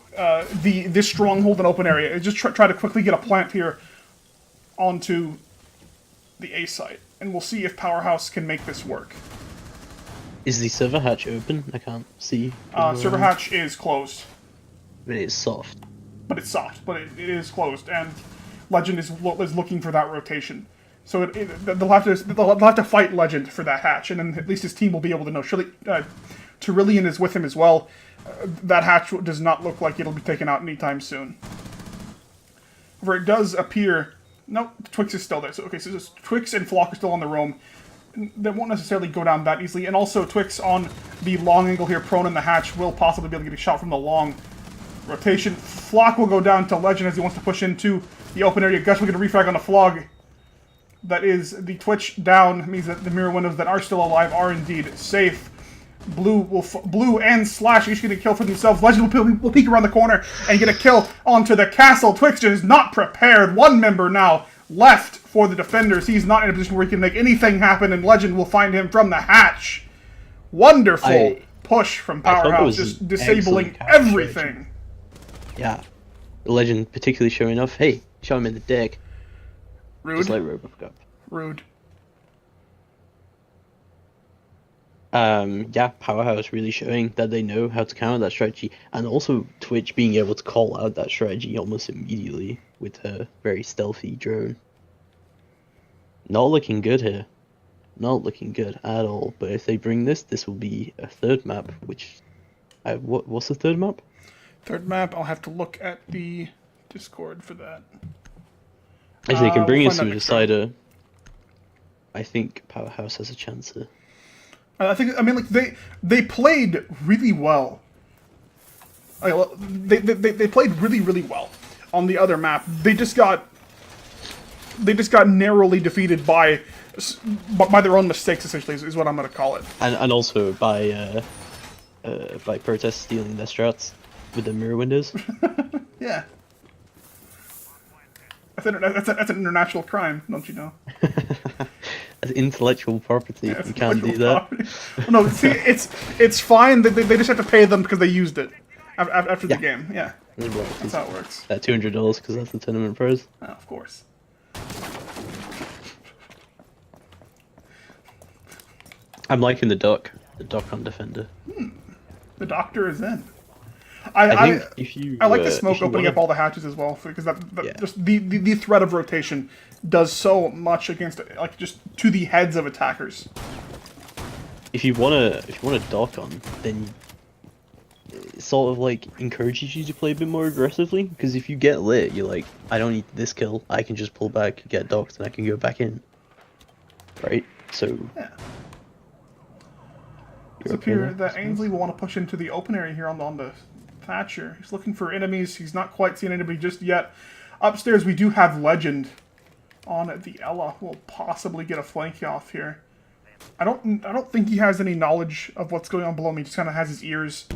this stronghold and open area. Just try to quickly get a plant here onto the A site, and we'll see if Powerhouse can make this work. Is the server hatch open? I can't see. Server hatch is closed. But it's soft. But it's soft, but it is closed, and Legend is looking for that rotation. So they'll have to fight Legend for that hatch, and then at least his team will be able to know. Tyrillian is with him as well. That hatch does not look like it'll be taken out anytime soon. However, it does appear... Nope, Twix is still there. So Twix and Flock are still on the roam. They won't necessarily go down that easily. And also, Twix on the long angle here, prone in the hatch, will possibly be able to get a shot from the long rotation. Flock will go down to Legend as he wants to push into the open area. Gush will get a refrag on the Flog. That is the Twitch down. Means that the mirror windows that are still alive are indeed safe. Blue and Slash each get a kill for themselves. Legend will peek around the corner and get a kill onto the castle. Twix is not prepared. One member now left for the defenders. He's not in a position where he can make anything happen, and Legend will find him from the hatch. Wonderful push from Powerhouse, just disabling everything. Yeah. Legend particularly showing off. Hey, show him in the deck. Rude. Just like Robocop. Rude. Yeah, Powerhouse really showing that they know how to counter that strategy, and also Twitch being able to call out that strategy almost immediately with her very stealthy drone. Not looking good here. Not looking good at all, but if they bring this will be a third map, which... what's the third map? Third map, I'll have to look at the Discord for that. If they can bring in some decider, I think Powerhouse has a chance here. They played really well. They played really well on the other map. They just got narrowly defeated by their own mistakes, essentially, is what I'm going to call it. And also by Protest stealing their strats with the mirror windows. Yeah. That's an international crime, don't you know? As intellectual property, Yeah, you can't do that. No, see, it's fine. They just have to pay them because they used it after the game. Yeah, that's how it works. That $200 because that's the tournament prize. Oh, of course. I'm liking the duck. The duck on defender. The doctor is in. I think if you, I like the if smoke you opening wanna- up all the hatches as well, because that Yeah. just the threat of rotation does so much against, like, just to the heads of attackers. if you wanna dock on, then it sort of like encourages you to play a bit more aggressively. Because if you get lit, you're like, I don't need this kill. I can just pull back, get docked, and I can go back in. Right? So. Yeah. You're It's okay appear there, I that suppose? Ainsley will want to push into the open area here on the Thatcher. He's looking for enemies. He's not quite seen anybody just yet. Upstairs, we do have Legend on the Ella. We'll possibly get a flank off here. I don't think he has any knowledge of what's going on below me. He just kind of has his ears.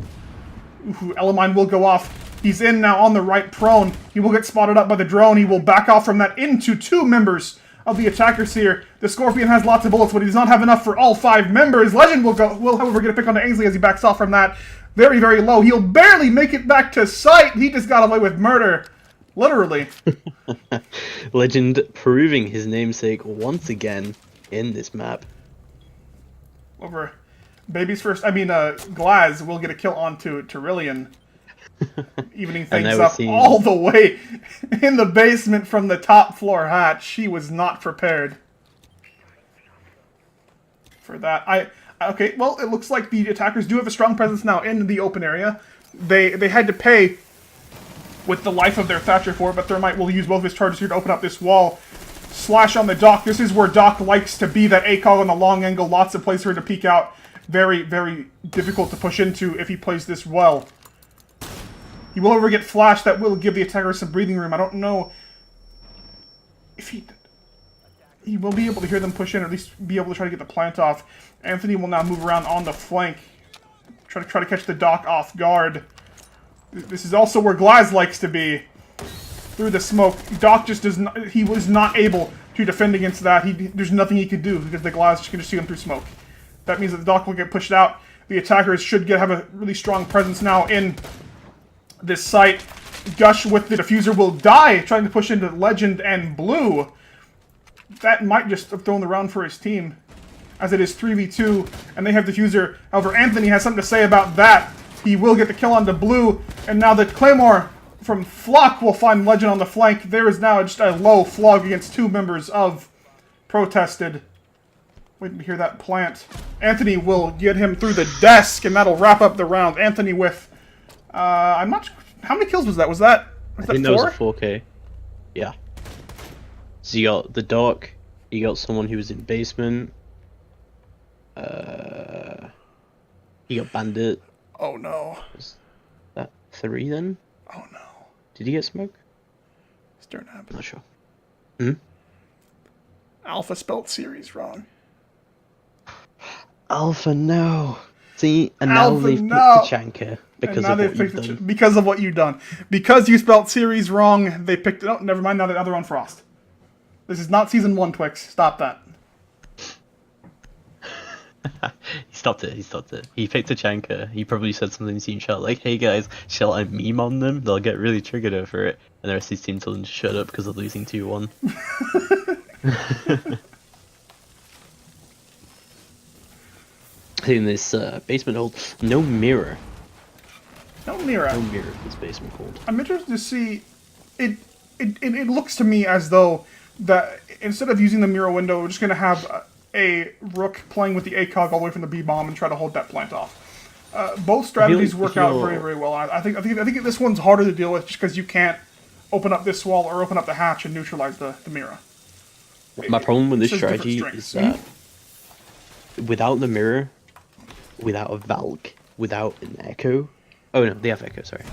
Ooh, Ella mine will go off. He's in now on the right prone. He will get spotted up by the drone. He will back off from that into 2 members of the attackers here. The Scorpion has lots of bullets, but he does not have enough for all 5 members. Legend will however get a pick onto Ainsley as he backs off from that. Very, very low. He'll barely make it back to sight. He just got away with murder. Literally. Legend proving his namesake once again in this map. Over Baby's first, Glaz will get a kill onto Tyrillian. Evening things now we're up seeing- all the way in the basement from the top floor hatch. She was not prepared for that. Okay, well, it looks like the attackers do have a strong presence now in the open area. They had to pay with the life of their Thatcher for it, but Thermite will use both of his charges here to open up this wall. Slash on the Doc. This is where Doc likes to be, that ACOG on the long angle. Lots of places for her to peek out. Very, very difficult to push into if he plays this well. He will over get flashed. That will give the attacker some breathing room. I don't know if he will be able to hear them push in, or at least be able to try to get the plant off. Anthony will now move around on the flank. Try to catch the Doc off guard. This is also where Glaz likes to be. Through the smoke. Doc just does not. He was not able to defend against that. There's nothing he could do because the Glaz can just see him through smoke. That means that the Doc will get pushed out. The attackers should have a really strong presence now in this site. Gush with the diffuser will die trying to push into Legend and Blue. That might just have thrown the round for his team, as it is 3v2 and they have diffuser. However, Anthony has something to say about that. He will get the kill onto Blue, and now the Claymore from Flock will find Legend on the flank. There is now just a low flog against 2 members of Protested. Waiting to hear that plant. Anthony will get him through the desk, and that'll wrap up the round. Anthony with, I'm not. How many kills was that? Was that 4? I think that was a 4K. Yeah. So you got the Doc. You got someone who was in basement. You got Bandit. Oh no. Was that 3 then? Oh no. Did he get smoke? Sternab. Not sure. Alpha spelled series wrong. Alpha, no. See, and now Alpha, they've no. picked Tachanka because And now of they've what you've picked done. because of what you've done. Because you spelled series wrong, they picked it. Oh, never mind. Now they're on Frost. This is not season 1, Twix. Stop that. He stopped it. He picked Tachanka. He probably said something to team chat like, "Hey guys, shall I meme on them? They'll get really triggered over it." And the rest of his team told him to shut up because they're losing 2-1. In this basement hold, no mirror. No mirror. No mirror in this basement hold. I'm interested to see. It looks to me as though that instead of using the mirror window, we're just going to have a Rook playing with the ACOG all the way from the B bomb and try to hold that plant off. Both strategies work out very, very well. I think this one's harder to deal with just because you can't open up this wall or open up the hatch and neutralize the mirror. My problem with this It's just different strategy is strengths. that without the mirror, without a Valk, without an Echo. Oh no, they have Echo, sorry.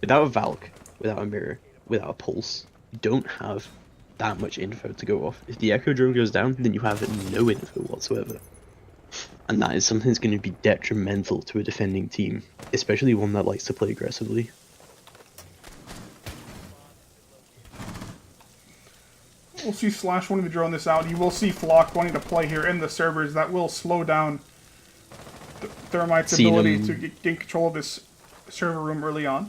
Without a Valk, without a mirror, without a pulse, you don't have that much info to go off. If the Echo drone goes down, then you have no info whatsoever. And that is something that's going to be detrimental to a defending team, especially one that likes to play aggressively. We'll see Slash wanting to drone this out. You will see Flock wanting to play here in the servers. That will slow down Thermite's ability to gain control of this server room early on.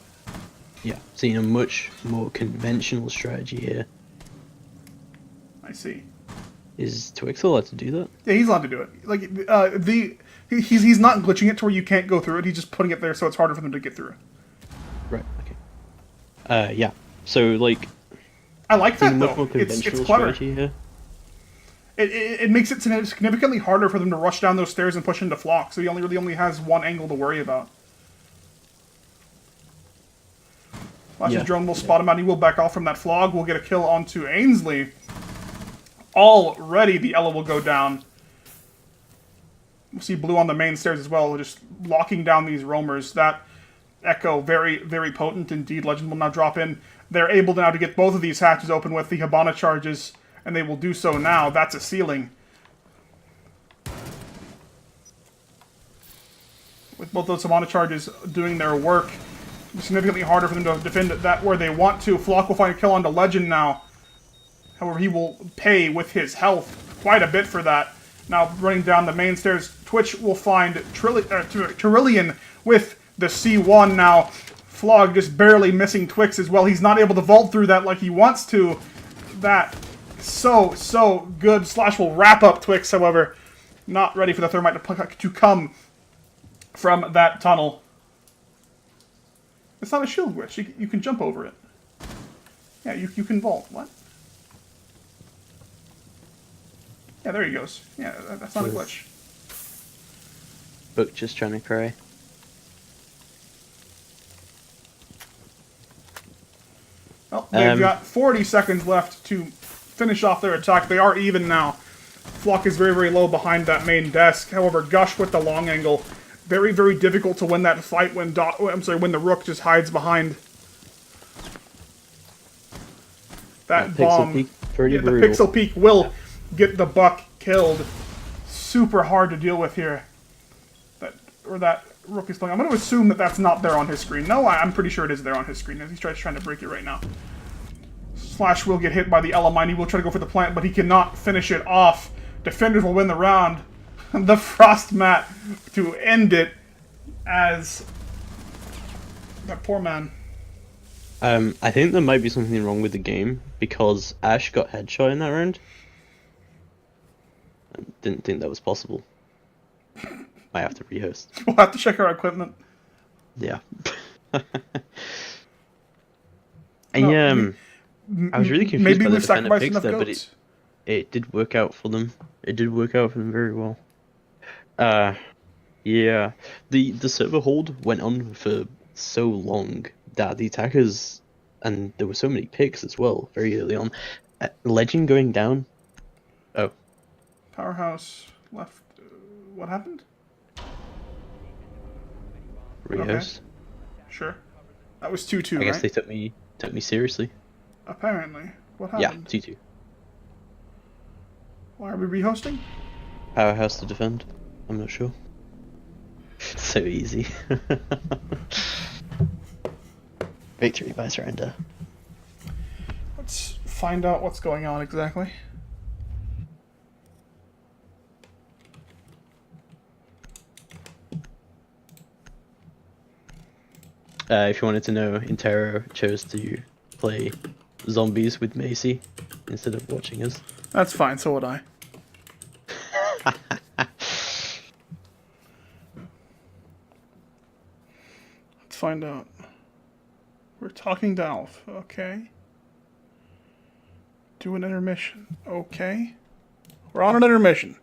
Yeah, seeing a much more conventional strategy here. I see. Is Twix allowed to do that? Yeah, he's allowed to do it. Like he's not glitching it to where you can't go through it. He's just putting it there so it's harder for them to get through. Right. Okay. Yeah. So like, I like being that much though. more It's conventional clever. strategy here. It makes it significantly harder for them to rush down those stairs and push into Flock. So he only has one angle to worry about. Flash's drone will spot him out. He will back off from that Flog. We'll get a kill onto Ainsley. Already the Ella will go down. We'll see Blue on the main stairs as well, just locking down these roamers. That Echo, very, very potent indeed. Legend will now drop in. They're able now to get both of these hatches open with the Hibana charges, and they will do so now. That's a ceiling. With both those Hibana charges doing their work, significantly harder for them to defend that where they want to. Flock will find a kill onto Legend now. However, he will pay with his health quite a bit for that. Now running down the main stairs, Twitch will find Trillian with the C1 now. Flog just barely missing Twix as well. He's not able to vault through that like he wants to. That so good. Slash will wrap up Twix, however. Not ready for the Thermite to come from that tunnel. It's not a shield glitch. You can jump over it. Yeah, you can vault. What? Yeah, there he goes. Yeah, that's not a glitch. Book just trying to cry. Well, they've got 40 seconds left to finish off their attack. They are even now. Flock is very, very low behind that main desk. However, Gush with the long angle. Very, very difficult to win that fight when when the Rook just hides behind that bomb. Peak, pretty yeah, the brutal. Pixel Peak will get the Buck killed. Super hard to deal with here. That Rook is playing. I'm going to assume that that's not there on his screen. No, I'm pretty sure it is there on his screen as he's trying to break it right now. Slash will get hit by the Elamine. He will try to go for the plant, but he cannot finish it off. Defenders will win the round. The Frost Mat to end it as that poor man. I think there might be something wrong with the game because Ash got headshot in that round. I didn't think that was possible. Might have to rehost. We'll have to check our equipment. Yeah. And I was really confused maybe by the we've defender sacrificed picks enough there, but goats. it did work out for them. It did work out for them very well. Yeah. The server hold went on for so long that the attackers, and there were so many picks as well very early on. Legend going down. Oh. Powerhouse left. What happened? Rehost. Okay. Sure. That was 2-2, I guess right? they took me seriously. Apparently. What Yeah, happened? 2-2. Why are we rehosting? Powerhouse to defend. I'm not sure. So easy. Victory by surrender. Let's find out what's going on exactly. If you wanted to know, Intero chose to play zombies with Macy instead of watching us. That's fine, so would I. Let's find out. We're talking to Alf, okay. Do an intermission, okay. We're on an intermission.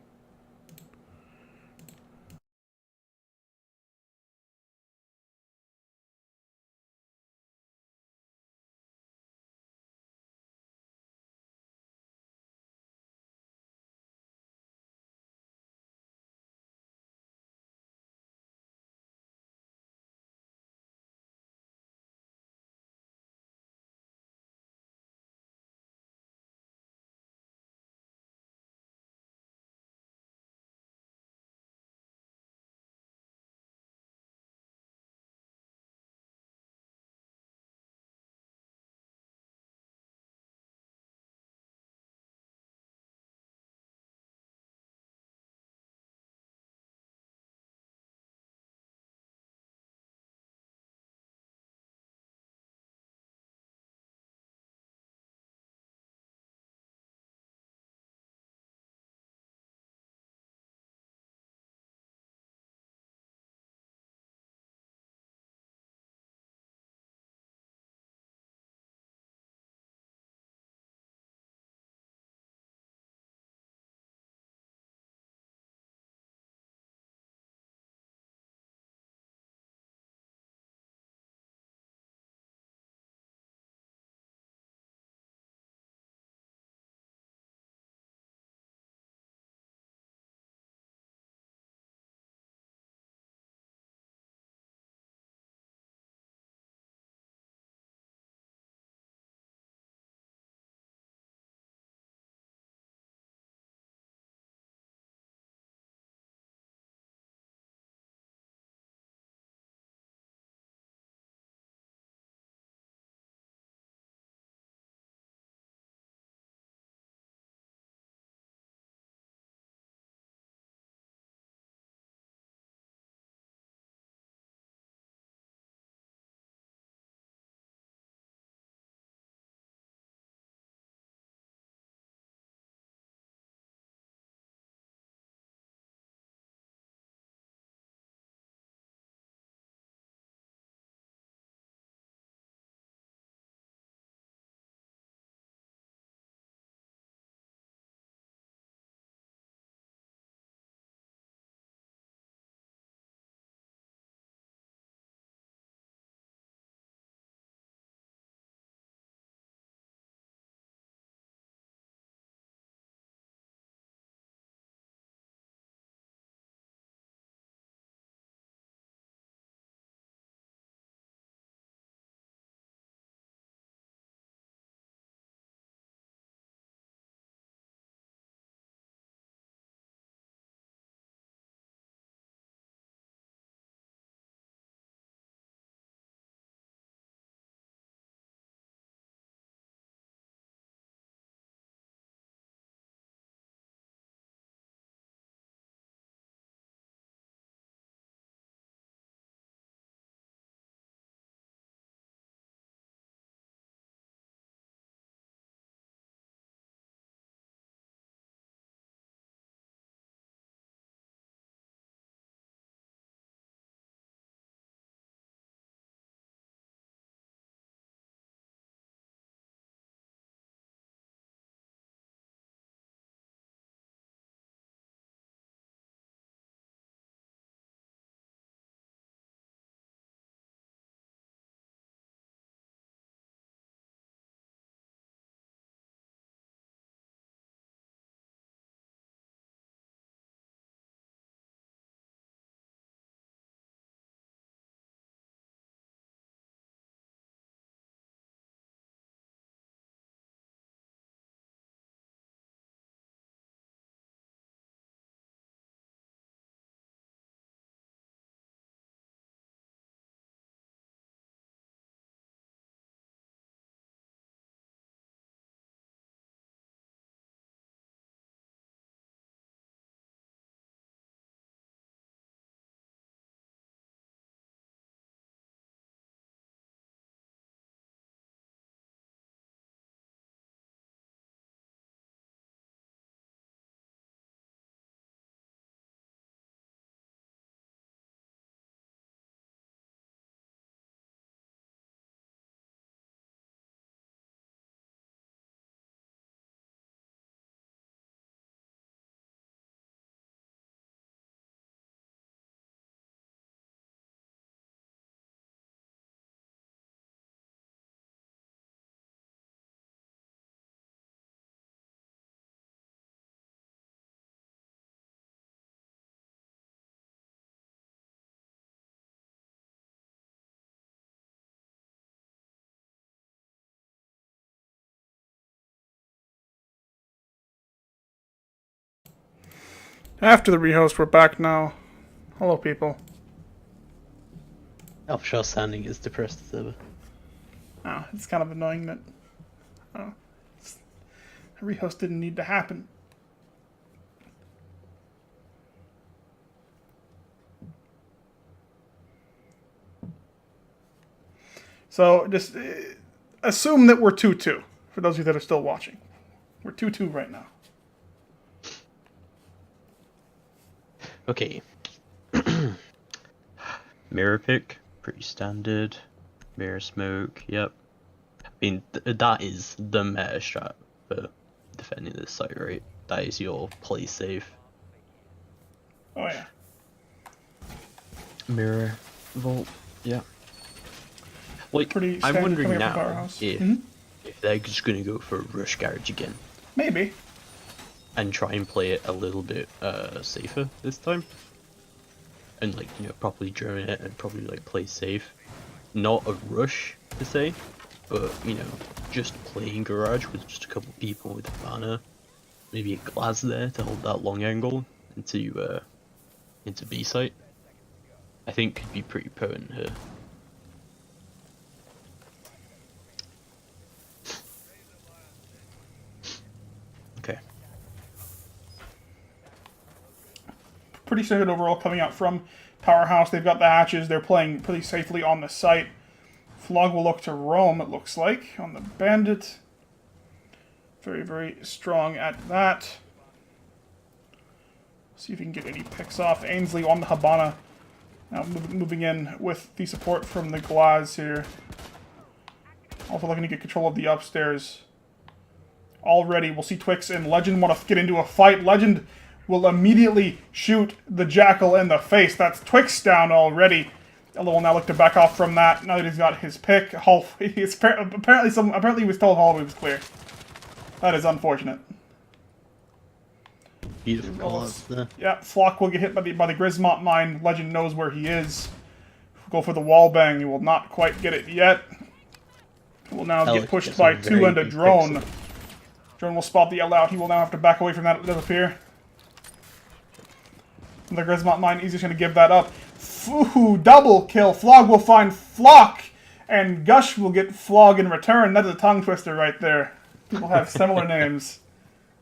After the rehost, we're back now. Hello, people. Alpha sounding as depressed as ever. Oh, it's kind of annoying that a rehost didn't need to happen. So just assume that we're 2-2, for those of you that are still watching. We're 2-2 right now. Okay. Mirror pick, pretty standard. Mirror smoke, yep. I mean, that is the meta strat for defending this site, right? That is your play safe. Oh yeah. Mirror, vault, yeah. Like, Pretty I'm standard wondering coming up from now Powerhouse. if they're just gonna go for rush garage again Maybe. and try and play it a little bit safer this time, and like, you know, properly drone it and probably like play safe. Not a rush per se, but you know, just playing garage with just a couple people with a banner, maybe a glass there to hold that long angle into B site. I think could be pretty potent here. Okay. Pretty standard overall coming out from Powerhouse. They've got the hatches. They're playing pretty safely on the site. Flog will look to roam, it looks like, on the Bandit. Very, very strong at that. See if he can get any picks off. Ainsley on the Habana. Now moving in with the support from the Glaz here. Also looking to get control of the upstairs. Already, we'll see Twix and Legend want to get into a fight. Legend will immediately shoot the Jackal in the face. That's Twix down already. Ella will now look to back off from that. Now that he's got his pick, apparently he was told hallway was clear. That is unfortunate. Beautiful call-outs there. Yeah, Flock will get hit by the Grismont mine. Legend knows where he is. Go for the wall bang. He will not quite get it yet. Will now get pushed by 2 and a drone. Pixel. Drone will spot the L out. He will now have to back away from that. It does appear. The Grismont mine, he's just going to give that up. Ooh, double kill. Flog will find Flock. And Gush will get Flog in return. That is a tongue twister right there. People have similar names.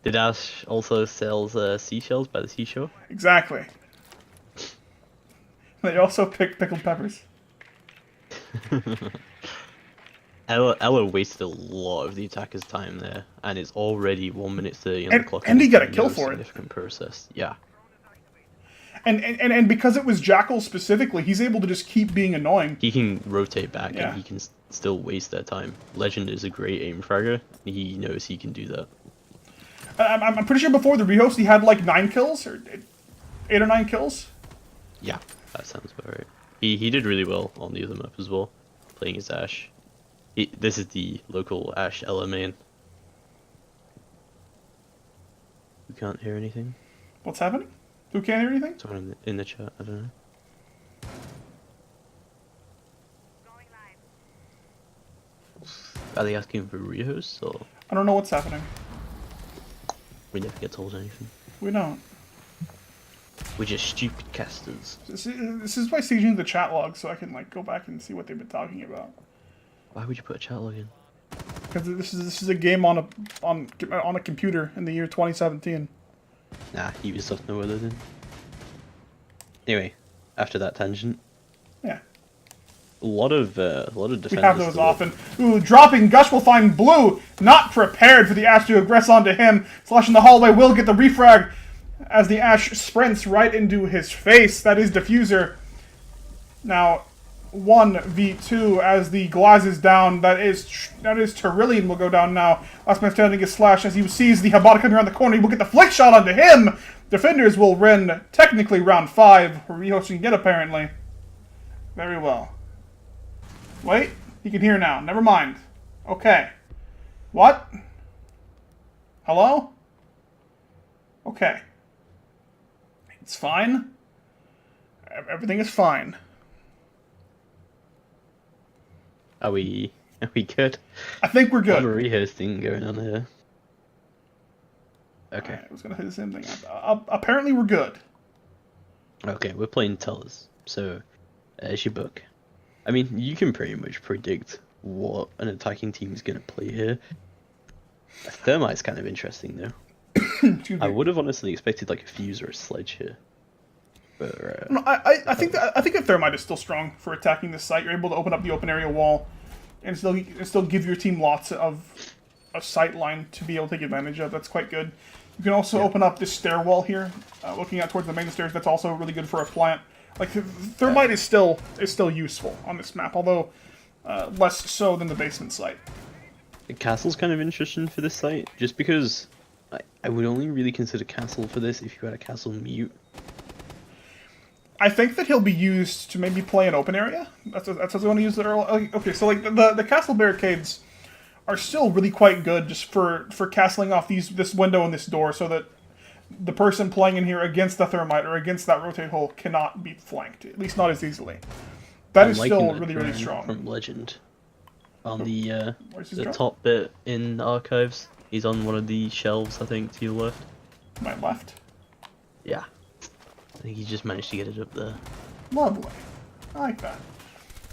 Did Ash also sells seashells by the seashore? Exactly. They also pick pickled peppers. Ella wasted a lot of the attacker's time there, and it's already 1 minute 30 on the clock. And he got a kill for it. Significant process, yeah. And because it was Jackal specifically, he's able to just keep being annoying. He can rotate back, Yeah. and he can still waste their time. Legend is a great aim fragger. He knows he can do that. I'm pretty sure before the rehost he had like 9 kills, or 8 or 9 kills. Yeah, that sounds about right. He did really well on the other map as well, playing as Ash. This is the local Ash Ella main. You can't hear anything? What's happening? Who can't hear anything? Someone in the chat, I don't know. Are they asking for rehosts, or I don't know what's happening. we never get told anything? We don't. We're just stupid casters. This is why sieging the chat log so I can like go back and see what they've been talking about. Why would you put a chat log in? Because this is a game on a computer in the year 2017. Nah, Ubisoft know what they're doing. Anyway, after that tangent, Yeah. a lot of defenders. We have those often. Ooh, dropping Gush will find Blue, not prepared for the Ash to aggress onto him. Slash in the hallway will get the refrag as the Ash sprints right into his face. That is Diffuser. Now, 1v2 as the Glaz is down. That is Terillion will go down now. Last man standing is Slash as he sees the Habata coming around the corner. He will get the flick shot onto him. Defenders will win technically round 5. We're rehosting again apparently. Very well. Wait, he can hear now. Never mind. Okay. What? Hello? Okay. It's fine. Everything is fine. Are we good? I think we're A lot good. of rehosting going on here. Okay. Alright, I was gonna say the same thing. Apparently we're good. Okay, we're playing tellers, so there's your book. I mean, you can pretty much predict what an attacking team is going to play here. A Thermite's kind of interesting, though. I would have honestly expected like a fuse or a sledge here. But, No, I think that Thermite is still strong for attacking this site. You're able to open up the open area wall and still give your team lots of a sight line to be able to take advantage of. That's quite good. You can also open up this stairwell here, looking out towards the main stairs. That's also really good for a plant. Like Thermite is still useful on this map, although less so than the basement site. The castle's kind of interesting for this site, just because I would only really consider castle for this if you had a castle mute. I think that he'll be used to maybe play an open area. That's what I want to use it early. Okay, so like the castle barricades are still really quite good just for castling off this window and this door, so that the person playing in here against the Thermite or against that rotate hole cannot be flanked, at least not as easily. That is still really strong. From Legend, on the drone? top bit in archives, he's on one of the shelves, I think, to your left. My left. Yeah. I think he just managed to get it up there. Lovely. I like that.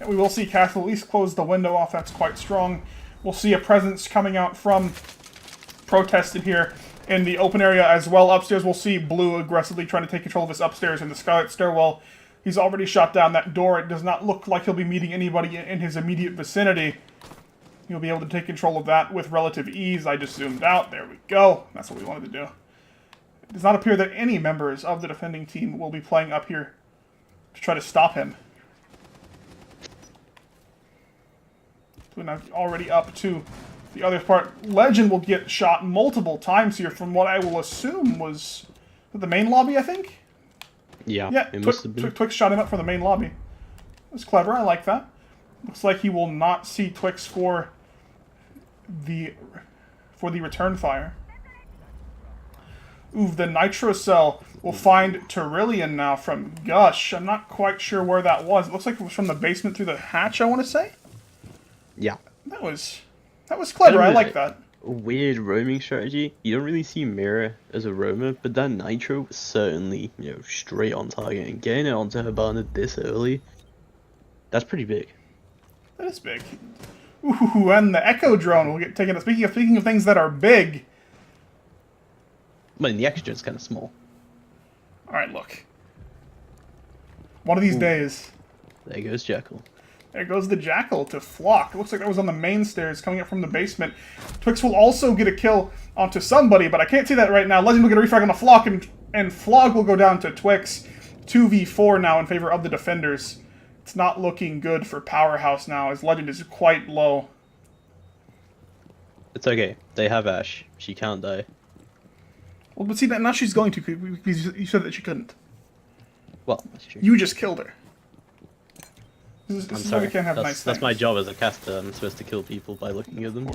And we will see Castle at least close the window off. That's quite strong. We'll see a presence coming out from Protested here in the open area as well. Upstairs, we'll see Blue aggressively trying to take control of this upstairs in the Skylight Stairwell. He's already shot down that door. It does not look like he'll be meeting anybody in his immediate vicinity. He'll be able to take control of that with relative ease. I just zoomed out. There we go. That's what we wanted to do. It does not appear that any members of the defending team will be playing up here to try to stop him. So now already up to the other part. Legend will get shot multiple times here from what I will assume was the main lobby, I think? Yeah, it must have been. Twix shot him up from the main lobby. That's clever, I like that. Looks like he will not see Twix for the return fire. Ooh, the Nitro Cell will find Terillion now from Gush. I'm not quite sure where that was. It looks like it was from the basement through the hatch, I want to say? Yeah. That was clever, I like that. Weird roaming strategy. You don't really see Mirror as a roamer, but that Nitro was certainly, straight on target, and getting it onto Hibana this early, that's pretty big. That is big. Ooh, and the Echo Drone will get taken. Speaking of things that are big. I mean, the extra is kind of small. Alright, look. One of these days. There goes Jackal. There goes the Jackal to Flock. It looks like that was on the main stairs coming up from the basement. Twix will also get a kill onto somebody, but I can't see that right now. Legend will get a refrag on the Flock, and Flog will go down to Twix. 2v4 now in favor of the defenders. It's not looking good for Powerhouse now, as Legend is quite low. It's okay. They have Ash. She can't die. Well, but see, now she's going to, because you said that she couldn't. Well, that's true. You just killed her. This I'm is why sorry. we can't have nice That's things. my job as a caster. I'm supposed to kill people by looking at them.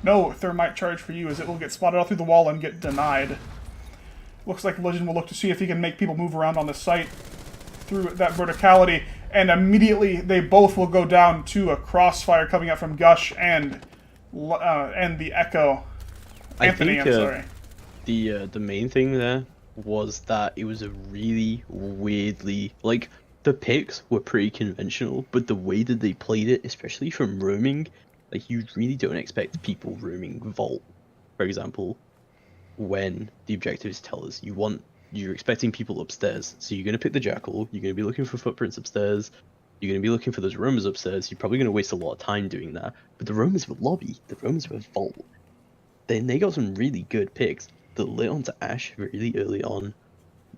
No Thermite charge for you, as it will get spotted out through the wall and get denied. Looks like Legend will look to see if he can make people move around on the site through that verticality, and immediately they both will go down to a crossfire coming out from Gush and the Echo. Anthony, I'm sorry. The main thing there was that it was a really weirdly, like, the picks were pretty conventional, but the way that they played it, especially from roaming, like, you really don't expect people roaming Vault, for example, when the objective is tellers. You're expecting people upstairs, so you're going to pick the Jackal, you're going to be looking for footprints upstairs, you're going to be looking for those roamers upstairs, you're probably going to waste a lot of time doing that, but the roamers were lobby, the roamers were Vault. Then they got some really good picks. The lit onto Ash really early on,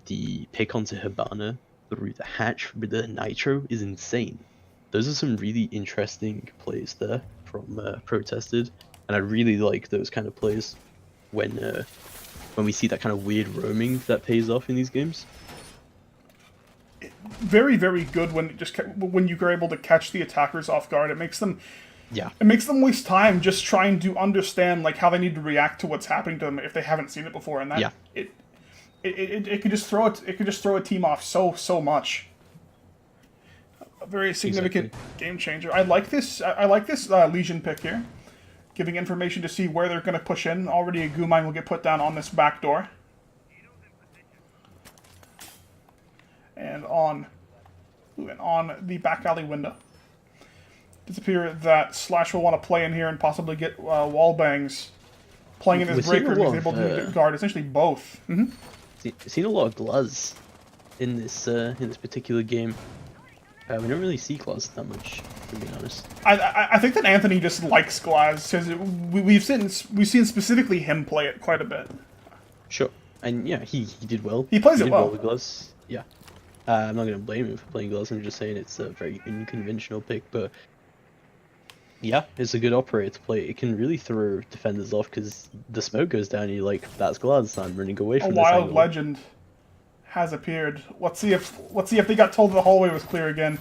the pick onto Hibana through the hatch with the Nitro is insane. Those are some really interesting plays there from Protested, and I really like those kind of plays when we see that kind of weird roaming that pays off in these games. Very, very good when you're able to catch the attackers off guard. It makes them waste time just trying to understand like how they need to react to what's happening to them if they haven't seen it before, and that it could just throw a team off so much. A very significant game changer. I like this Legion pick here. giving information to see where they're going to push in. Already a goo mine will get put down on this back door. And on the back alley window. Does appear that Slash will want to play in here and possibly get wall bangs playing in his breaker. He's able to guard essentially both. Seen a lot of Glaz in this particular game. We don't really see Glaz that much, to be honest. I think that Anthony just likes Glaz because we've seen specifically him play it quite a bit. Sure, and yeah, he did well. He plays it well with Glaz. Yeah, I'm not gonna blame him for playing Glaz. I'm just saying it's a very unconventional pick, but yeah, it's a good operator to play. It can really throw defenders off because the smoke goes down and you're like, that's Glaz, I'm running away from this wild angle. legend has appeared. Let's see if they got told the hallway was clear again.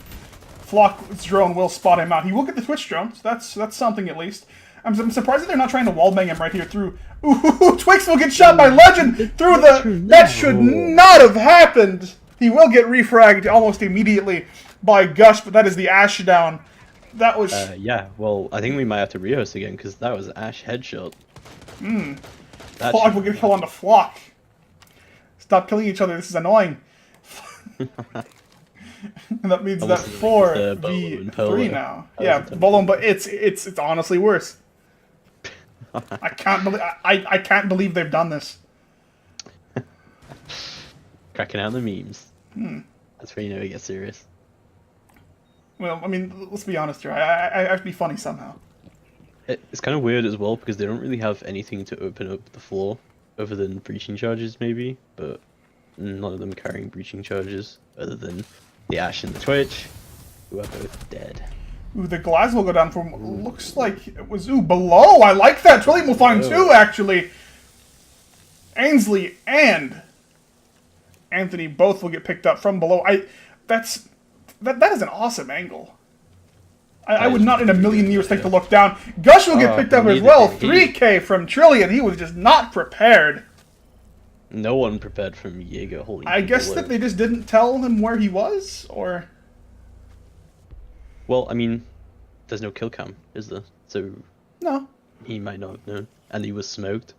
Flock's drone will spot him out. He will get the Twitch drone, so that's something at least. I'm surprised that they're not trying to wallbang him right here through. Ooh, Twix will get shot by Legend through the. That should not have happened. He will get refragged almost immediately by Gush, but that is the Ash down. That was... yeah, well, I think we might have to rehost again, because that was Ash headshot. Flock will get a kill on the Flock. Stop killing each other, this is annoying. And that means that 4v3 now. Yeah, Bolo, but it's honestly worse. I can't believe they've done this. Cracking out the memes. That's where you know it gets serious. Well, I mean, let's be honest here. I have to be funny somehow. It's kind of weird as well, because they don't really have anything to open up the floor, other than breaching charges, maybe, but none of them carrying breaching charges, other than the Ash and the Twitch, who are both dead. Ooh, the Glaz will go down from, looks like it was, below! I like that! Trillium will find two, actually! Ainsley and Anthony both will get picked up from below. That is an awesome angle. I would not in a million years think to look down. Gush will get picked up as well. 3K from Trillion. He was just not prepared. No one prepared from Jaeger. Holy I guess that they just didn't tell him where he was, or... Well, I mean, there's no kill cam, is there? So... No. He might not have known. And he was smoked.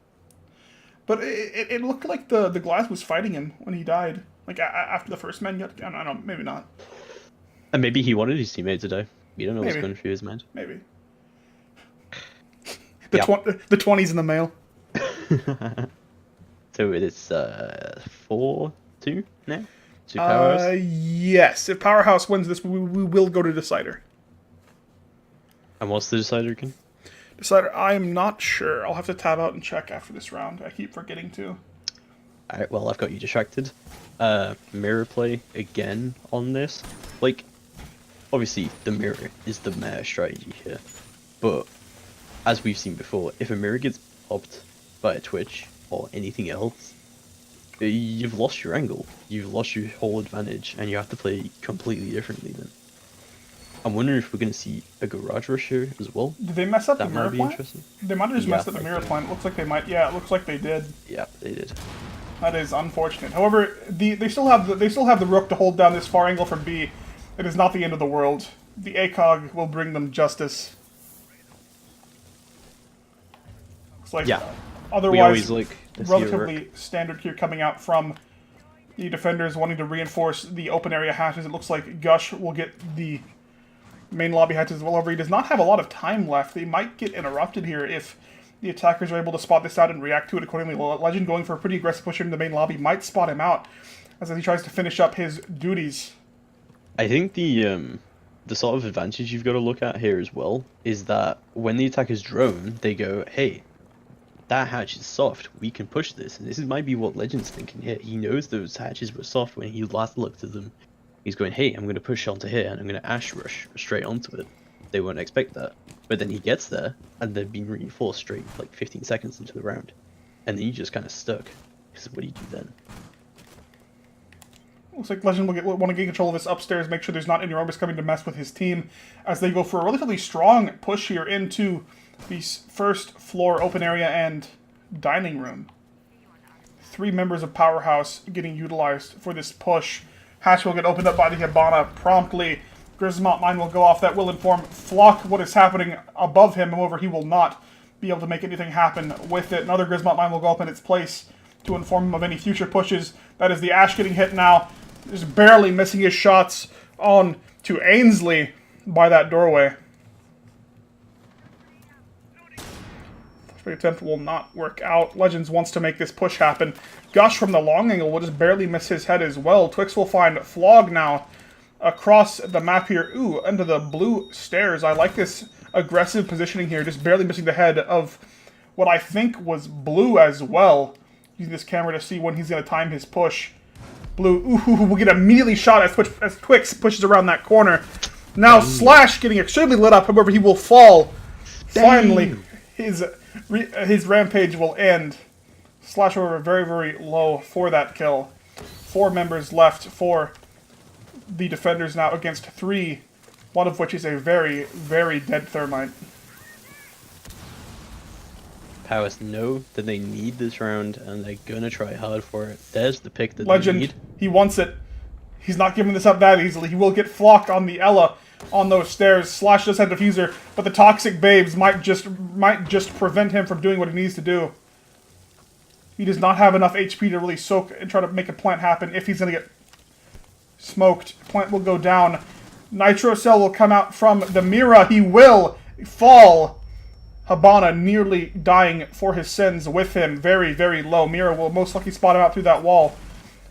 But it looked like the Glaz was fighting him when he died. Like, after the first man got... I don't know, maybe not. And maybe he wanted his teammate to die. You don't know what's going through his mind. Maybe. The 20's in the mail. So it is 4-2 now? To Powerhouse? Yes. If Powerhouse wins this, we will go to Decider. And what's the Decider again? Decider, I'm not sure. I'll have to tab out and check after this round. I keep forgetting to. Alright, well, I've got you distracted. Mirror play again on this. Like, obviously, the mirror is the meta strategy here. But, as we've seen before, if a mirror gets popped by a Twitch or anything else, you've lost your angle. You've lost your whole advantage, and you have to play completely differently then. I'm wondering if we're going to see a Garage Rush here as well. Did they mess up the mirror plan? Interesting. They might have just messed up the mirror plan. It looks like they might. Yeah, it looks like they did. Yeah, they did. That is unfortunate. However, they still have the Rook to hold down this far angle from B. It is not the end of the world. The ACOG will bring them justice. Looks like otherwise relatively standard here coming out from the defenders wanting to reinforce the open area hatches. It looks like Gush will get the main lobby hatches as well. However, he does not have a lot of time left. They might get interrupted here if the attackers are able to spot this out and react to it accordingly. Legend going for a pretty aggressive push in the main lobby might spot him out as he tries to finish up his duties. I think the sort of advantage you've got to look at here as well is that when the attackers drone, they go, hey, that hatch is soft, we can push this. And this might be what Legend's thinking here. He knows those hatches were soft when he last looked at them. He's going, hey, I'm going to push onto here and I'm going to Ash Rush straight onto it. They won't expect that. But then he gets there and they've been reinforced straight like 15 seconds into the round. And then you just kind of stuck. Because what do you do then? Looks like Legend will want to gain control of this upstairs, make sure there's not any Orbis coming to mess with his team as they go for a relatively strong push here into the first floor open area and dining room. 3 members of Powerhouse getting utilized for this push. Hatch will get opened up by the Hibana promptly. Grismont mine will go off. That will inform Flock what is happening above him. However, he will not be able to make anything happen with it. Another Grismont mine will go up in its place to inform him of any future pushes. That is the Ash getting hit now. Just barely missing his shots on to Ainsley by that doorway. Attempt will not work out. Legends wants to make this push happen. Gush from the long angle will just barely miss his head as well. Twix will find Flog now across the map here. Ooh, under the blue stairs. I like this aggressive positioning here, just barely missing the head of what I think was Blue as well. Using this camera to see when he's going to time his push. Blue, ooh, will get immediately shot as Twix pushes around that corner. Now Slash getting extremely lit up, however he will fall. Finally, his rampage will end. Slash over very, very low for that kill. 4 members left for the defenders now against 3, one of which is a very, very dead Thermite. Powers know that they need this round, and they're gonna try hard for it. There's the pick that Legend, they need. he wants it. He's not giving this up that easily. He will get flocked on the Ella on those stairs. Slash does have Diffuser, but the Toxic Babes might just prevent him from doing what he needs to do. He does not have enough HP to really soak and try to make a plant happen if he's going to get smoked. Plant will go down. Nitro Cell will come out from the Mira. He will fall. Habana nearly dying for his sins with him. Very, very low. Mira will most likely spot him out through that wall,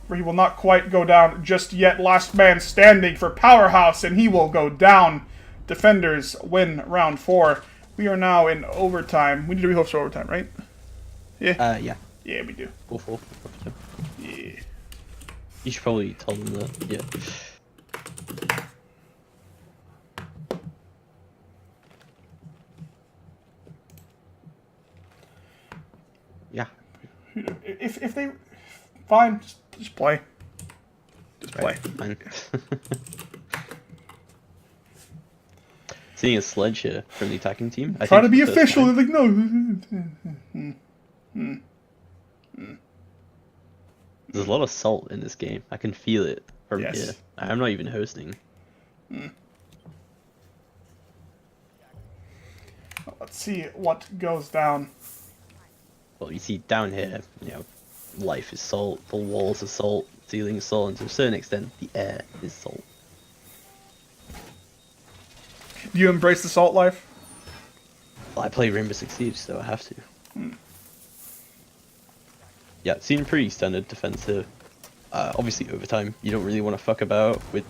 where he will not quite go down just yet. Last man standing for Powerhouse, and he will go down. Defenders win round 4. We are now in overtime. We need to rehost for overtime, right? Yeah? Yeah. Yeah, we do. Go for it. Yeah. You should probably tell them that, yeah. Yeah. If they... Fine, just play. Just play. Fine. Seeing a sledge here from the attacking team. Trying to be official, they're like, no. There's a lot of salt in this game. I can feel it from Yes. here. I'm not even hosting. Let's see what goes down. Well, you see down here, you know, life is salt, the walls are salt, ceiling is salt, and to a certain extent, the air is salt. Do you embrace the salt life? Well, I play Rainbow Six Siege, so I have to. Yeah, it seemed pretty standard defense here. Obviously, overtime, you don't really want to fuck about with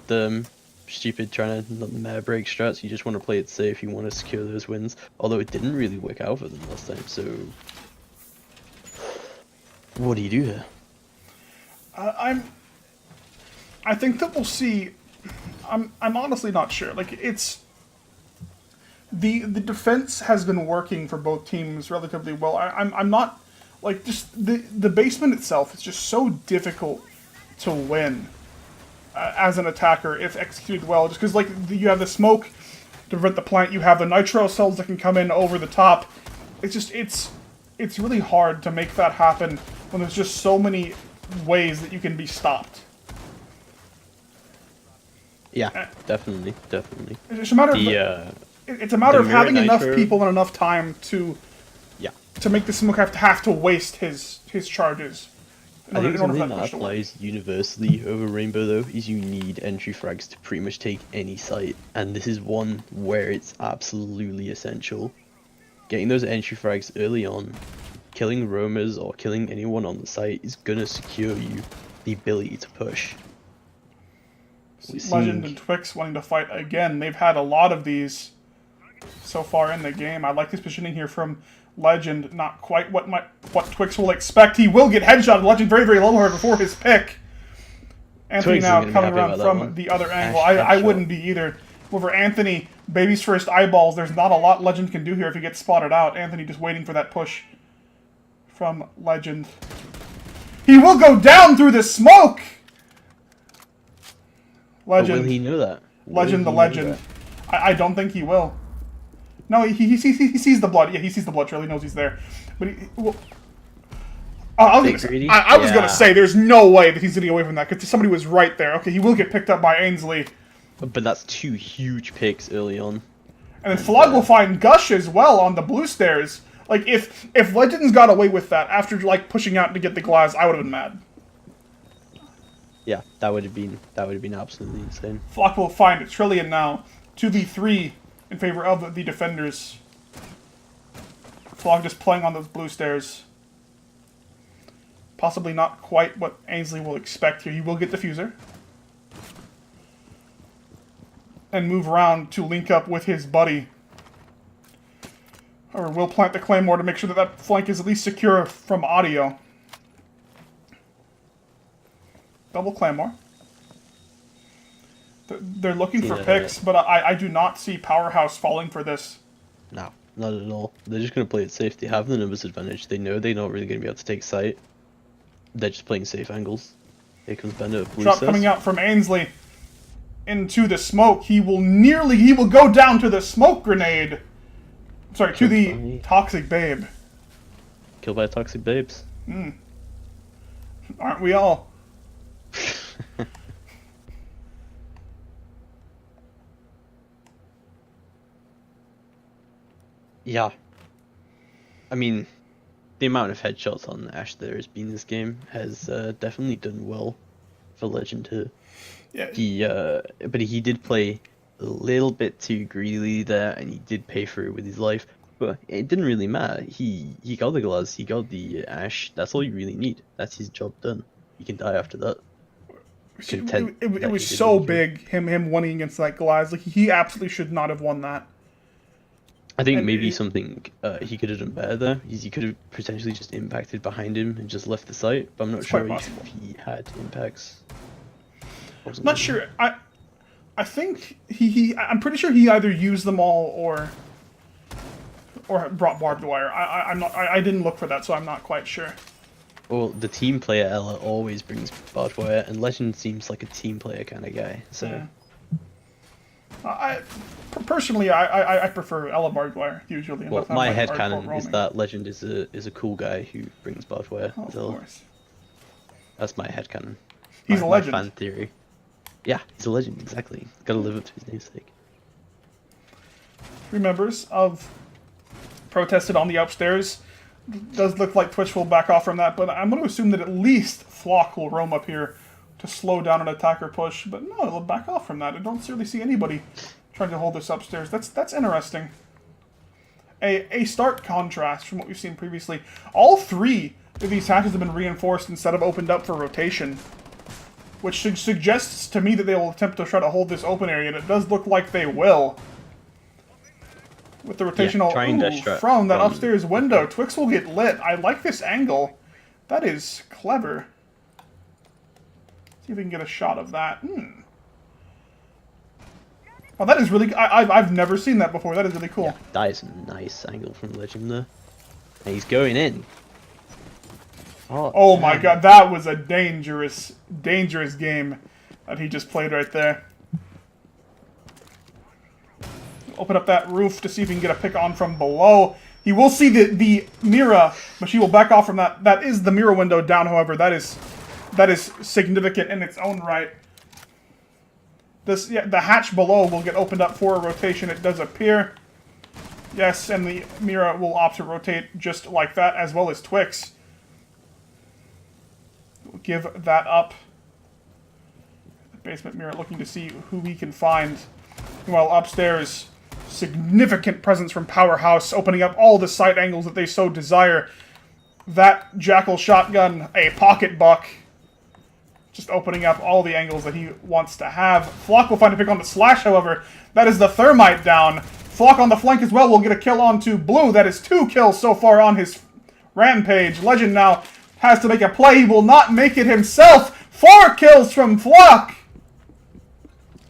stupid trying to mare break strats. You just want to play it safe. You want to secure those wins. Although it didn't really work out for them last time, so what do you do here? I think that we'll see. I'm honestly not sure. Like, it's the defense has been working for both teams relatively well. I'm not, like, just the basement itself is just so difficult to win as an attacker if executed well. Just because, like, you have the smoke to prevent the plant, you have the nitro cells that can come in over the top. It's just it's really hard to make that happen when there's just so many ways that you can be stopped. Yeah, definitely. It's just a matter of it's a matter of having enough people and enough time to make the smoke have to waste his charges. I think something that applies universally over Rainbow though is you need entry frags to pretty much take any site, and this is one where it's absolutely essential. Getting those entry frags early on, killing roamers or killing anyone on the site is gonna secure you the ability to push. Legend and Twix wanting to fight again. They've had a lot of these so far in the game. I like this positioning here from Legend. Not quite what Twix will expect. He will get headshot. Legend very, very low however before his pick. Anthony now coming around from the other angle. I wouldn't be either. Over Anthony, baby's first eyeballs. There's not a lot Legend can do here if he gets spotted out. Anthony just waiting for that push from Legend. He will go down through the smoke! Legend. But will he know that? Legend the Legend. I don't think he will. No, he sees the blood. Yeah, he sees the blood trail. He knows he's there. But I was gonna say there's no way that he's getting away from that because somebody was right there. Okay, he will get picked up by Ainsley. But that's 2 huge picks early on. And then Flog will find Gush as well on the blue stairs. Like, if Legends got away with that after, like, pushing out to get the glass, I would have been mad. Yeah, that would have been absolutely insane. Flock will find Trillion now. 2v3 in favor of the defenders. Flock just playing on those blue stairs. Possibly not quite what Ainsley will expect here. He will get Diffuser. And move around to link up with his buddy. Or will plant the Claymore to make sure that that flank is at least secure from audio. Double Claymore. They're looking for picks, but I do not see Powerhouse falling for this. No, not at all. They're just going to play it safe. They have the numbers advantage. They know they're not really going to be able to take sight. They're just playing safe angles. Here comes Bender. Shot coming out from Ainsley into the smoke. He will go down to the smoke grenade. Sorry, to the Toxic Babe. Killed by Toxic Babes. Aren't we all? Yeah. I mean, the amount of headshots on Ash there has been this game has definitely done well for Legend here. Yeah. But he did play a little bit too greedily there, and he did pay for it with his life. But it didn't really matter. He got the glass, he got the Ash. That's all you really need. That's his job done. You can die after that. It was so big, him winning against that glass. Like, he absolutely should not have won that. I think maybe something he could have done better there is he could have potentially just impacted behind him and just left the site, but I'm not sure if he had impacts. Not sure. I think I'm pretty sure he either used them all or brought barbed wire. I didn't look for that, so I'm not quite sure. Well, the team player Ella always brings barbed wire, and Legend seems like a team player kind of guy. So. Yeah. Personally, I prefer Ella barbed wire usually. Well, my headcanon is that Legend is a cool guy who brings barbed wire. Oh, of course. That's my headcanon. He's a legend. My fan theory. Yeah, he's a legend, exactly. Gotta live up to his namesake. 3 members of protested on the upstairs. Does look like Twitch will back off from that, but I'm going to assume that at least Flock will roam up here to slow down an attacker push. But no, it'll back off from that. I don't really see anybody trying to hold this upstairs. That's interesting. A stark contrast from what we've seen previously. All 3 of these hatches have been reinforced instead of opened up for rotation, which suggests to me that they will attempt to try to hold this open area, and it does look like they will. With the rotational from that upstairs window, Twix will get lit. I like this angle. That is clever. See if we can get a shot of that. Oh, that is really... I've never seen that before. That is really cool. Yeah, that is a nice angle from Legend there. And he's going in. Oh my god, that was a dangerous, dangerous game that he just played right there. Open up that roof to see if he can get a pick on from below. He will see the Mira, but she will back off from that. That is the Mira window down, however. That is significant in its own right. The hatch below will get opened up for a rotation, it does appear. Yes, and the Mira will opt to rotate just like that, as well as Twix. We'll give that up. The basement Mira looking to see who he can find. Meanwhile, upstairs, significant presence from Powerhouse, opening up all the sight angles that they so desire. That Jackal shotgun, a pocket buck. Just opening up all the angles that he wants to have. Flock will find a pick on the Slash, however. That is the Thermite down. Flock on the flank as well will get a kill onto Blue. That is 2 kills so far on his rampage. Legend now has to make a play. He will not make it himself. 4 kills from Flock.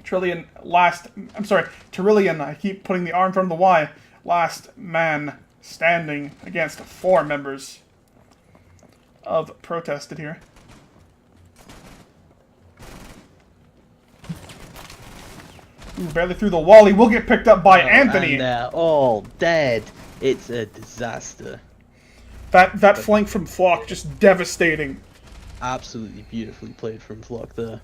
Trillion, I keep putting the R in front of the Y. Last man standing against 4 members of protested here. Ooh, barely through the wall. He will get picked up by Anthony. And they're all dead. It's a disaster. That flank from Flock, just devastating. Absolutely beautifully played from Flock there.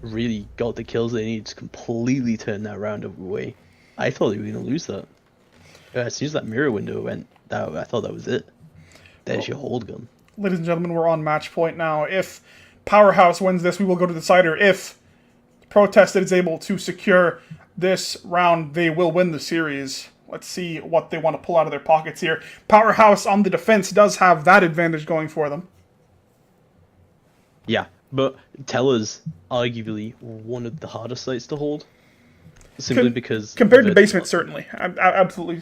Really got the kills they need to completely turn that round away. I thought they were going to lose that. As soon as that mirror window went, I thought that was it. There's your hold gun. Ladies and gentlemen, we're on match point now. If Powerhouse wins this, we will go to decider. If Protested is able to secure this round, they will win the series. Let's see what they want to pull out of their pockets here. Powerhouse on the defense does have that advantage going for them. Yeah, but Teller's arguably one of the hardest sites to hold. Simply because... Compared to basement, certainly. Absolutely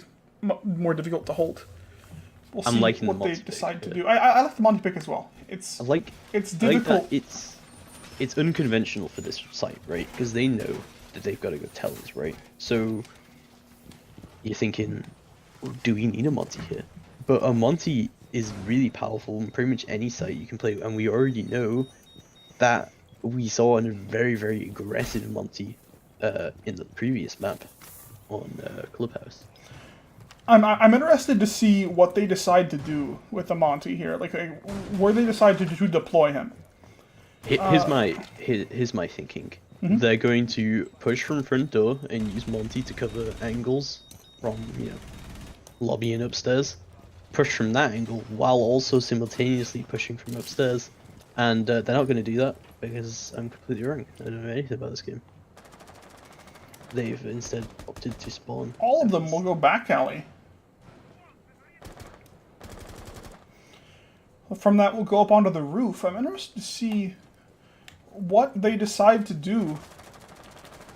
more difficult to hold. We'll see what they decide to do. I like the Monty pick as well. It's difficult. It's unconventional for this site, right? Because they know that they've got to go Tellers, right? So you're thinking, do we need a Monty here? But a Monty is really powerful in pretty much any site you can play, and we already know that we saw a very, very aggressive Monty in the previous map on Clubhouse. I'm interested to see what they decide to do with the Monty here, like where they decide to deploy him. Here's my thinking. Mm-hmm. They're going to push from front door and use Monty to cover angles from lobby and upstairs. Push from that angle while also simultaneously pushing from upstairs, and they're not going to do that because I'm completely wrong. I don't know anything about this game. They've instead opted to spawn. All of them will go back alley. From that, we'll go up onto the roof. I'm interested to see what they decide to do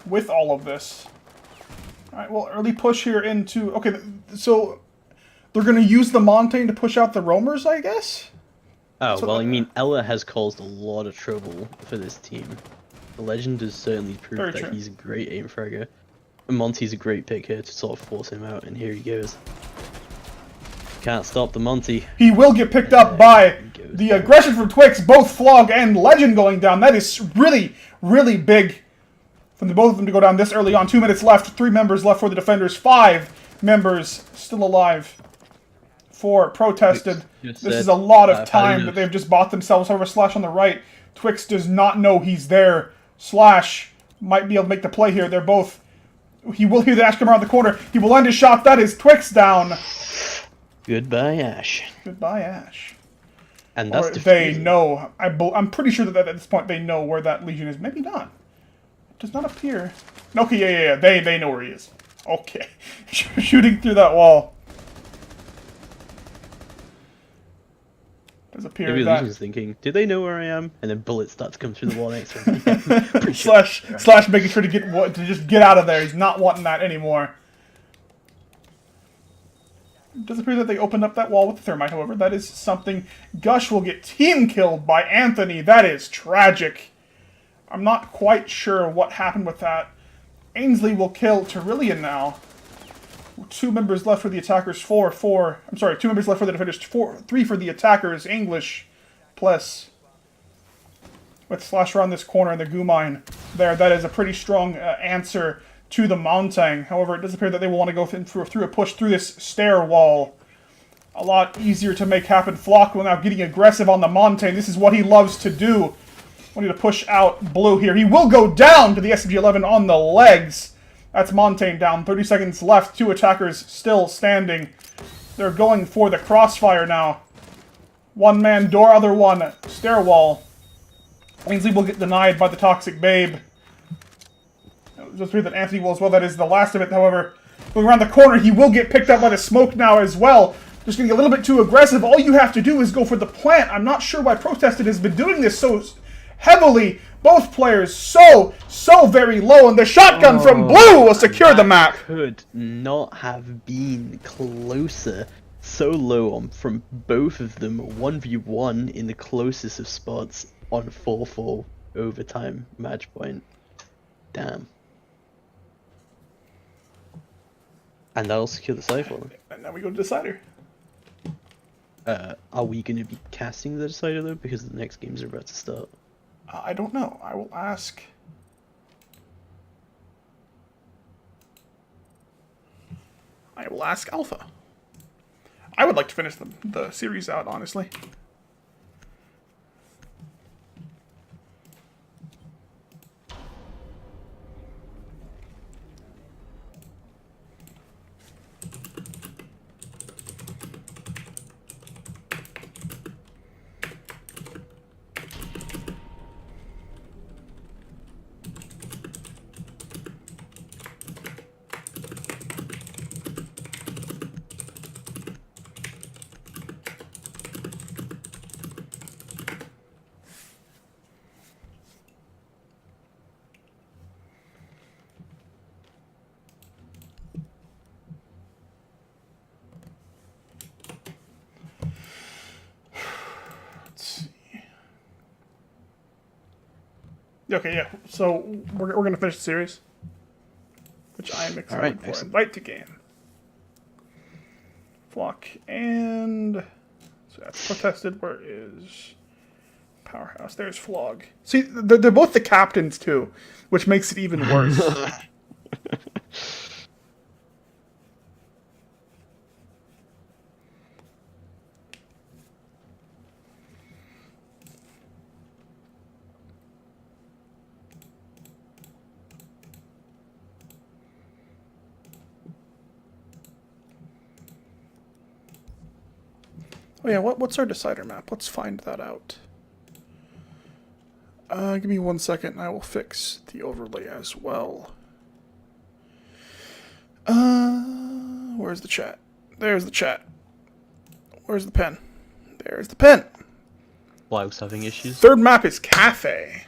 with all of this. Alright, well, early push here into... Okay, so they're going to use the Montaigne to push out the roamers, I guess? Oh, well, I mean, Ella has caused a lot of trouble for this team. The Legend has certainly proved that he's a great aim fragger. And Monty's a great pick here to sort of force him out, and here he goes. Can't stop the Monty. He will get picked up by the aggression from Twix, both Flog and Legend going down. That is really, really big from the both of them to go down this early on. 2 minutes left, 3 members left for the defenders, 5 members still alive for Protested. This is a lot of time that they've just bought themselves. Over Slash on the right. Twix does not know he's there. Slash might be able to make the play here. They're both... He will hear the Ash come around the corner. He will end his shot. That is Twix down. Goodbye, Ash. Goodbye, Ash. And that's they know. I'm pretty sure that at this point they know where that Legion is. Maybe not. It does not appear. Okay, yeah. They know where he is. Okay. Shooting through that wall. Does appear maybe that... Legion's thinking, do they know where I am? And then bullets start to come through the wall next to him. Slash making sure to just get out of there. He's not wanting that anymore. It does appear that they opened up that wall with the thermite, however. That is something. Gush will get team killed by Anthony. That is tragic. I'm not quite sure what happened with that. Ainsley will kill Terillian now. 2 members left for the attackers, 4. I'm sorry, 2 members left for the defenders, 3 for the attackers. English plus. With Slash around this corner in the goo mine there. That is a pretty strong answer to the Montaigne. However, it does appear that they will want to go through a push through this stair wall. A lot easier to make happen. Flock will now getting aggressive on the Montaigne. This is what he loves to do. Wanting to push out Blue here. He will go down to the SMG-11 on the legs. That's Montaigne down. 30 seconds left. 2 attackers still standing. They're going for the crossfire now. 1 man door, other one stair wall. Ainsley will get denied by the Toxic Babe. Just read that Anthony will as well. That is the last of it, however. Going around the corner, he will get picked up by the smoke now as well. Just getting a little bit too aggressive. All you have to do is go for the plant. I'm not sure why Protested has been doing this so heavily. Both players so very low, and the shotgun from Blue will secure the map. Could not have been closer. So low from both of them. 1v1 in the closest of spots on 4-4 overtime match point. Damn. And that'll secure the side for them. And now we go to Decider. Are we going to be casting the Decider though? Because the next games are about to start. I don't know. I will ask. Alpha. I would like to finish the series out, honestly. Okay, yeah. So we're gonna finish the series, which I am excited Alright, for. excellent. Invite to game. Flock and so that's protested. Where is Powerhouse? There's Flog. See, they're both the captains too, which makes it even worse. Oh yeah, what's our decider map? Let's find that out. Give me 1 second and I will fix the overlay as well. Where's the chat? There's the chat. Where's the pen? There's the pen. Flag's having issues. Third map is Cafe.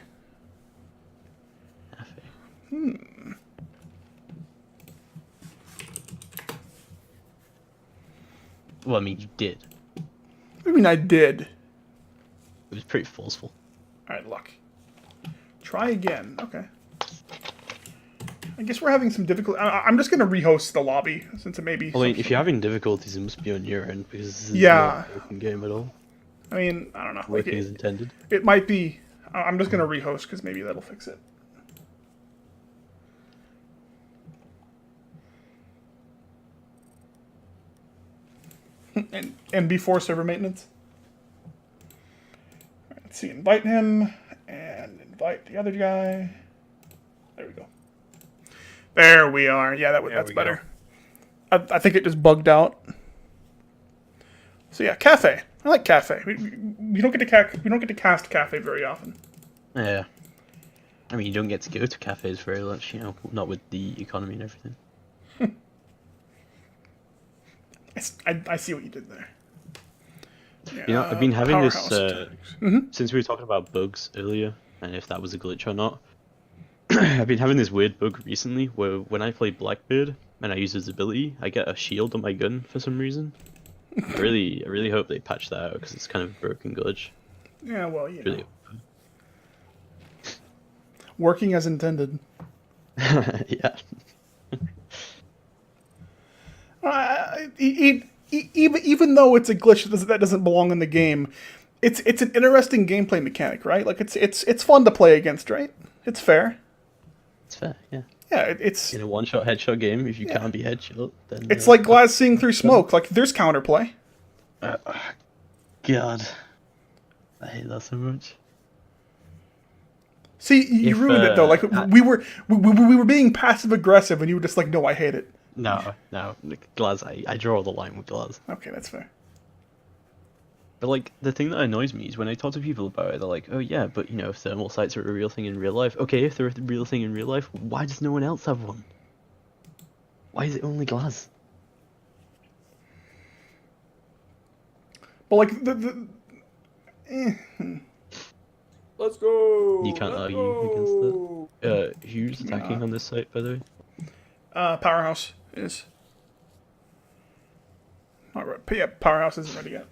Well, I mean, you did. I mean, I did. It was pretty forceful. Alright, luck. Try again. Okay. I guess we're having some difficulty. I'm just going to rehost the lobby, since it may be... I mean, if you're having difficulties, it must be on your end, because this is Yeah. not a working game at all. I mean, I don't know. Working Like as intended. it might be... I'm just going to rehost, because maybe that'll fix it. and before server maintenance. Right, let's see, invite him, and invite the other guy. There we go. There we are. Yeah, that's better. I think it just bugged out. So yeah, Cafe. I like Cafe. We don't get to cast Cafe very often. Yeah. I mean, you don't get to go to cafes very much, you know, not with the economy and everything. I see what you did there. Yeah, You know, I've been having this, Powerhouse since we were talking about bugs earlier, and if that was a glitch or not, I've been having this weird bug recently, where when I play Blackbeard, and I use his ability, I get a shield on my gun for some reason. I really hope they patch that out, because it's kind of a broken glitch. Yeah, well, you Really. know. Working as intended. Yeah. Even though it's a glitch that doesn't belong in the game, it's an interesting gameplay mechanic, right? Like it's fun to play against, right? It's fair. It's fair, yeah. Yeah, it's In a one-shot headshot game, if you can't be headshot, then... it's like glass seeing through smoke. Like there's counterplay. God. I hate that so much. See, you ruined it though. Like we were being passive aggressive, and you were just like, "No, I hate it." No, Glaz, I draw the line with Glaz. Okay, that's fair. But like, the thing that annoys me is when I talk to people about it, they're like, oh yeah, but you know, thermal sights are a real thing in real life. Okay, if they're a real thing in real life, why does no one else have one? Why is it only Glaz? But like Let's go. You can't argue against that. Who's attacking on this site, by the way? Powerhouse is. All right, yeah, Powerhouse isn't ready yet.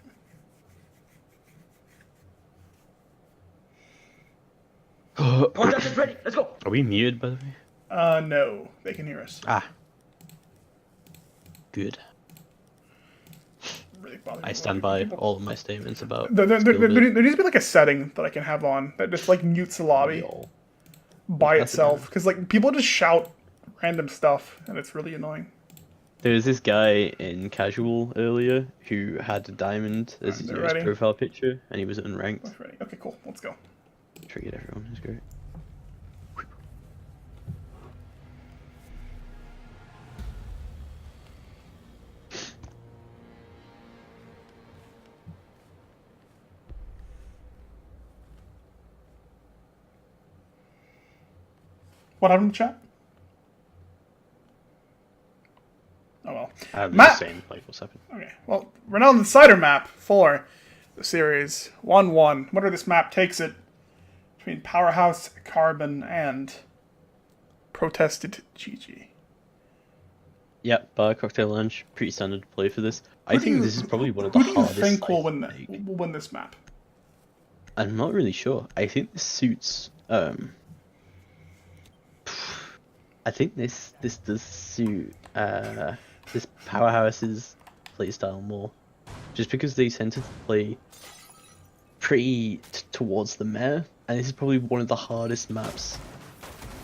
Contact is ready. Let's go. Are we muted, by the way? No, they can hear us. Ah. Good. Really bothers me I when stand by people- all of my statements about. There needs to be like a setting that I can have on that just like mutes the lobby by itself, because like people just shout random stuff and it's really annoying. There was this guy in casual earlier who had a diamond as his ready? profile picture, and he was unranked. Ready? Okay, cool. Let's go. Triggered everyone. It's great. What happened in the chat? Oh well. The same, like what's happened. Okay. Well, we're now on the cider map for the series 1-1. Whether this map takes it between Powerhouse, Carbon, and Protested GG. Yep, bar cocktail lunch, pretty standard play for this. I think this is probably one of the Who do you hardest. think will sites to make. win this map? I'm not really sure. I think this suits I think this does suit this Powerhouse's playstyle more, just because they tend to play pretty towards the meta, and this is probably one of the hardest maps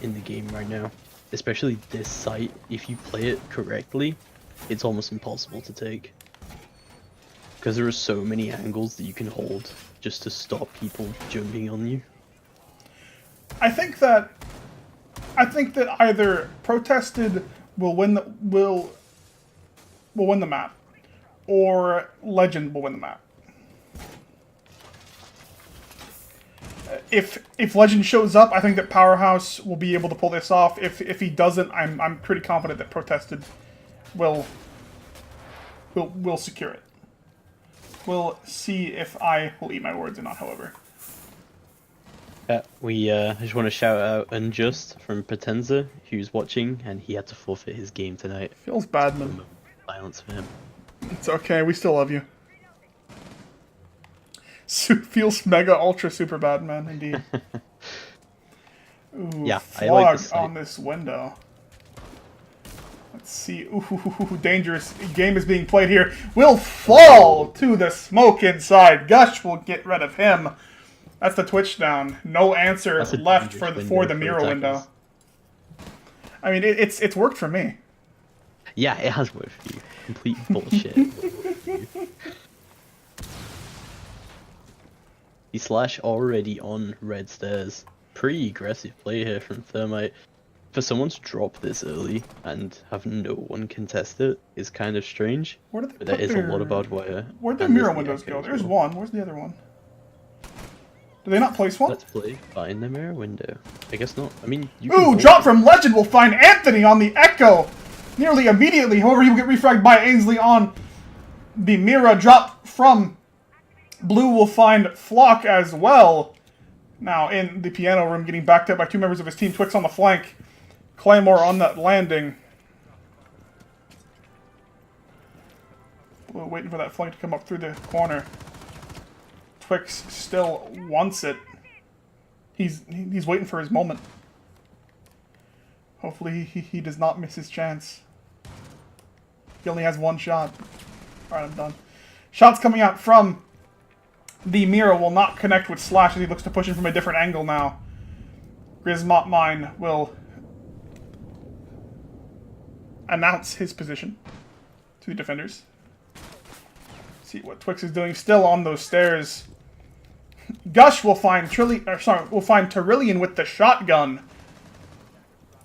in the game right now. Especially this site, if you play it correctly, it's almost impossible to take. Because there are so many angles that you can hold just to stop people jumping on you. I think that either Protested will win the map, or Legend will win the map. If Legend shows up, I think that Powerhouse will be able to pull this off. If he doesn't, I'm pretty confident that Protested will secure it. We'll see if I will eat my words or not, however. I just want to shout out Unjust from Potenza, who's watching, and he had to forfeit his game tonight. Feels bad, man. Silence for him. It's okay, we still love you. Feels mega ultra super bad, man, indeed. Ooh, yeah, fog I like this on this window. Let's see. Ooh, dangerous game is being played here. Will fall to the smoke inside. Gush will get rid of him. That's the Twitch down. No answer left for the mirror window. I mean, it's worked for me. Yeah, it has worked for you. Complete bullshit. The Slash already on red stairs. Pretty aggressive play here from Thermite. For someone to drop this early and have no one contest it is kind of strange. Where did they but there is a lot of barbed wire. Where'd the mirror windows go? There's one. Where's the other one? Did they not place one? Let's play find the mirror window. I guess not. I mean, you Ooh, drop from Legend will find Anthony on the Echo nearly immediately. However, he will get refragged by Ainsley on the mirror. Drop from Blue will find Flock as well. Now in the piano room, getting backed up by two members of his team. Twix on the flank. Claymore on that landing. Blue waiting for that flank to come up through the corner. Twix still wants it. He's waiting for his moment. Hopefully he does not miss his chance. He only has one shot. Alright, I'm done. Shots coming out from the mirror will not connect with Slash as he looks to push him from a different angle now. Grismot Mine will announce his position to the defenders. See what Twix is doing. Still on those stairs. Gush will find Terillion with the shotgun.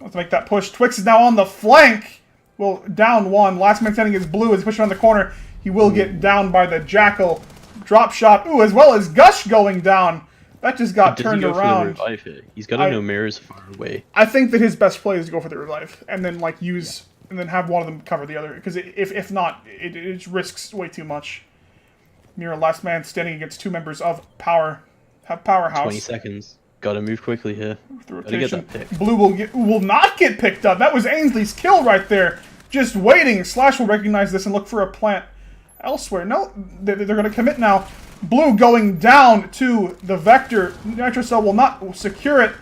Let's make that push. Twix is now on the flank. Will down one. Last man standing is Blue as he pushes around the corner. He will get down by the Jackal. Drop shot. Ooh, as well as Gush going down. That just got turned around. For the revive here? He's got to know mirrors far away. I think that his best play is to go for the revive and then like use and then have one of them cover the other, because if not, it risks way too much. Mirror last man standing against two members of Powerhouse. 20 seconds. Gotta move quickly here. The rotation. Get that pick. Blue will not get picked up. That was Ainsley's kill right there. Just waiting. Slash will recognize this and look for a plant elsewhere. No, they're going to commit now. Blue going down to the Vector. Nitrocell will not secure it.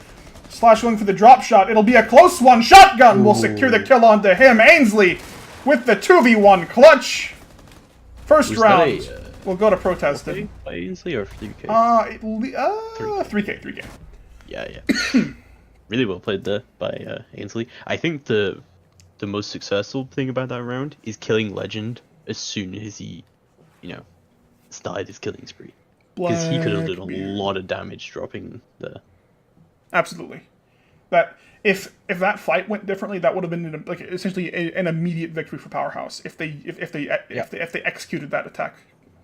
Slash going for the drop shot. It'll be a close one. Shotgun will secure the kill onto him. Ainsley with the 2v1 clutch. First round. We'll go to Protested. By Ainsley or 3K? 3K. Yeah. Really well played there by Ainsley. I think the most successful thing about that round is killing Legend as soon as he, started his killing spree. Because he could have done a lot of damage dropping there. Absolutely. That if that fight went differently, that would have been essentially an immediate victory for Powerhouse if they executed that attack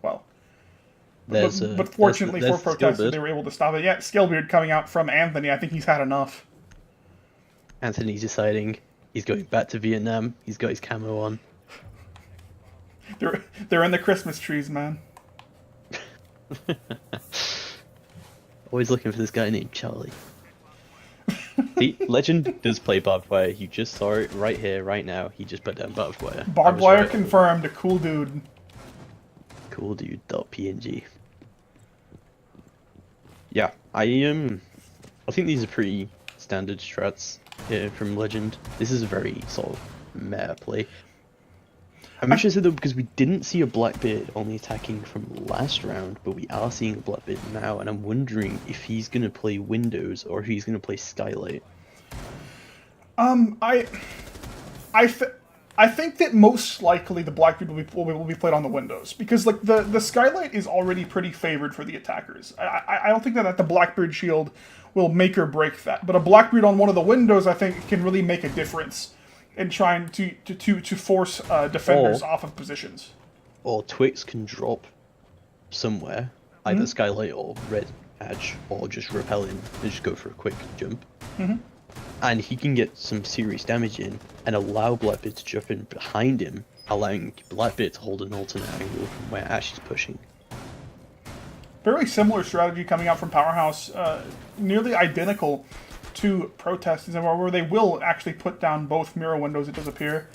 well. But fortunately for Protested, they were able to stop it. Yeah, Skillbeard coming out from Anthony. I think he's had enough. Anthony's deciding he's going back to Vietnam. He's got his camo on. They're in the Christmas trees, man. Always looking for this guy named Charlie. The Legend does play barbed wire. You just saw it right here, right now. He just put down barbed wire. Barbed wire confirmed. A cool dude. Cool dude.png. Yeah, I think these are pretty standard strats. here from Legend. This is a very sort of meta play. I'm interested though because we didn't see a Blackbeard only attacking from last round, but we are seeing a Blackbeard now, and I'm wondering if he's gonna play Windows or if he's gonna play Skylight. I think that most likely the Blackbeard will be played on the Windows, because like the Skylight is already pretty favored for the attackers. I don't think that the Blackbeard shield will make or break that, but a Blackbeard on one of the Windows I think can really make a difference in trying to force defenders off of positions. Or Twix can drop somewhere, either Skylight or Red Hatch, or just repel him and just go for a quick jump. And he can get some serious damage in and allow Blackbeard to jump in behind him, allowing Blackbeard to hold an alternate angle from where Ash is pushing. Very similar strategy coming out from Powerhouse, nearly identical to Protest, where they will actually put down both mirror windows, it does appear.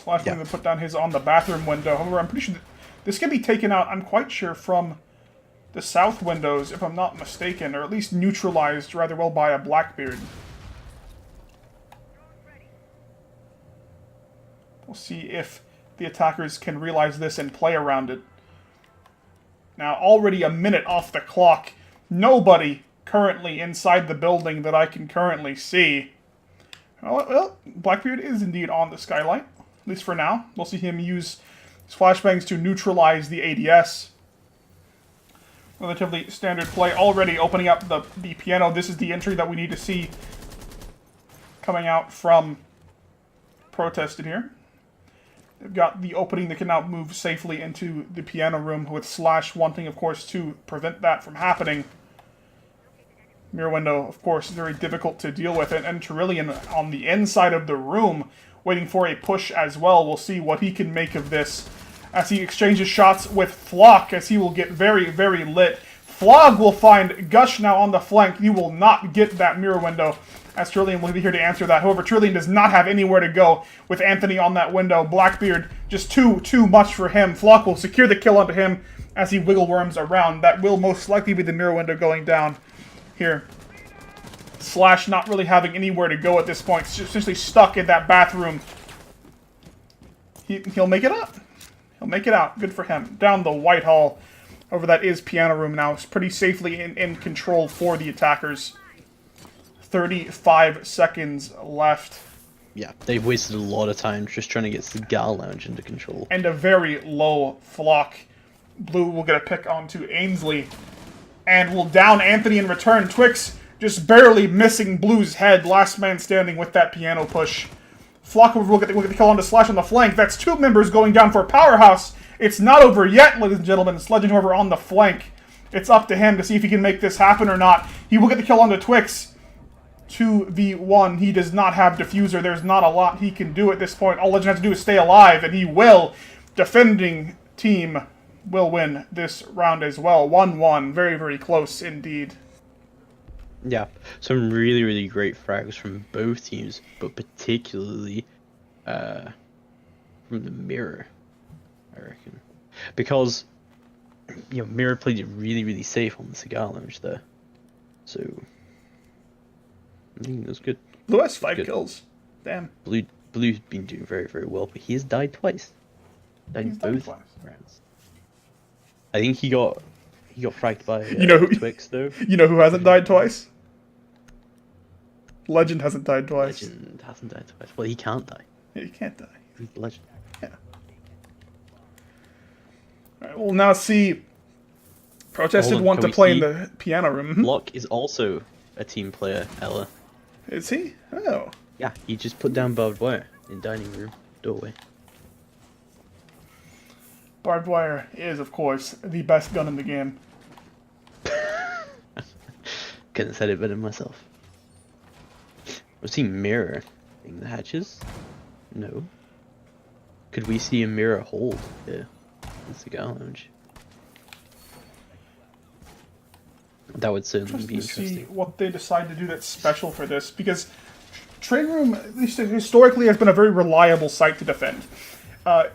Slash going to put down his on the bathroom window. However, I'm pretty sure that this can be taken out, I'm quite sure, from the south windows, if I'm not mistaken, or at least neutralized rather well by a Blackbeard. We'll see if the attackers can realize this and play around it. Now, already a minute off the clock. Nobody currently inside the building that I can currently see. Well, Blackbeard is indeed on the Skylight, at least for now. We'll see him use his flashbangs to neutralize the ADS. Relatively standard play. Already opening up the piano. This is the entry that we need to see coming out from Protested here. They've got the opening that can now move safely into the piano room, with Slash wanting, of course, to prevent that from happening. Mirror window, of course, is very difficult to deal with. And Trillian on the inside of the room, waiting for a push as well. We'll see what he can make of this as he exchanges shots with Flock, as he will get very, very lit. Flog will find Gush now on the flank. He will not get that mirror window, as Trillian will be here to answer that. However, Trillian does not have anywhere to go with Anthony on that window. Blackbeard, just too much for him. Flock will secure the kill onto him as he wiggle worms around. That will most likely be the mirror window going down here. Slash not really having anywhere to go at this point, essentially stuck in that bathroom. He'll make it up. He'll make it out. Good for him. Down the Whitehall. Over that is piano room now. It's pretty safely in control for the attackers. 35 seconds left. Yeah, they've wasted a lot of time just trying to get Cigar Lounge under control. And a very low Flock. Blue will get a pick onto Ainsley. And will down Anthony in return. Twix just barely missing Blue's head. Last man standing with that piano push. Flock will get the kill onto Slash on the flank. That's two members going down for Powerhouse. It's not over yet, ladies and gentlemen. It's Legend, however, on the flank. It's up to him to see if he can make this happen or not. He will get the kill onto Twix. 2v1. He does not have Diffuser. There's not a lot he can do at this point. All Legend has to do is stay alive, and he will. Defending team will win this round as well. 1-1. Very, very close indeed. Yeah, some really, really great frags from both teams, but particularly from the Mirror, I reckon. Because, you know, Mirror played it really, really safe on the Cigar Lounge there. So, I think it was good. Blue has 5 kills. Damn. Blue's been doing very, very well, but he has died twice. Died both rounds. I think he got fragged by Twix, though. You know who hasn't died twice? Legend hasn't died twice. Legend hasn't died twice. Well, he can't die. Yeah, he can't die. He's the Legend. Yeah. Alright, we'll now see Protested want to play in the piano room. Block is also a team player, Ella. Is he? Oh. Yeah, he just put down barbed wire in dining room doorway. Barbed wire is, of course, the best gun in the game. Couldn't have said it better myself. Was he Mirror in the hatches? No. Could we see a Mirror hold here in Cigar Lounge? That would certainly be interesting. To see what they decide to do that's special for this, because Train Room, at least historically, has been a very reliable site to defend.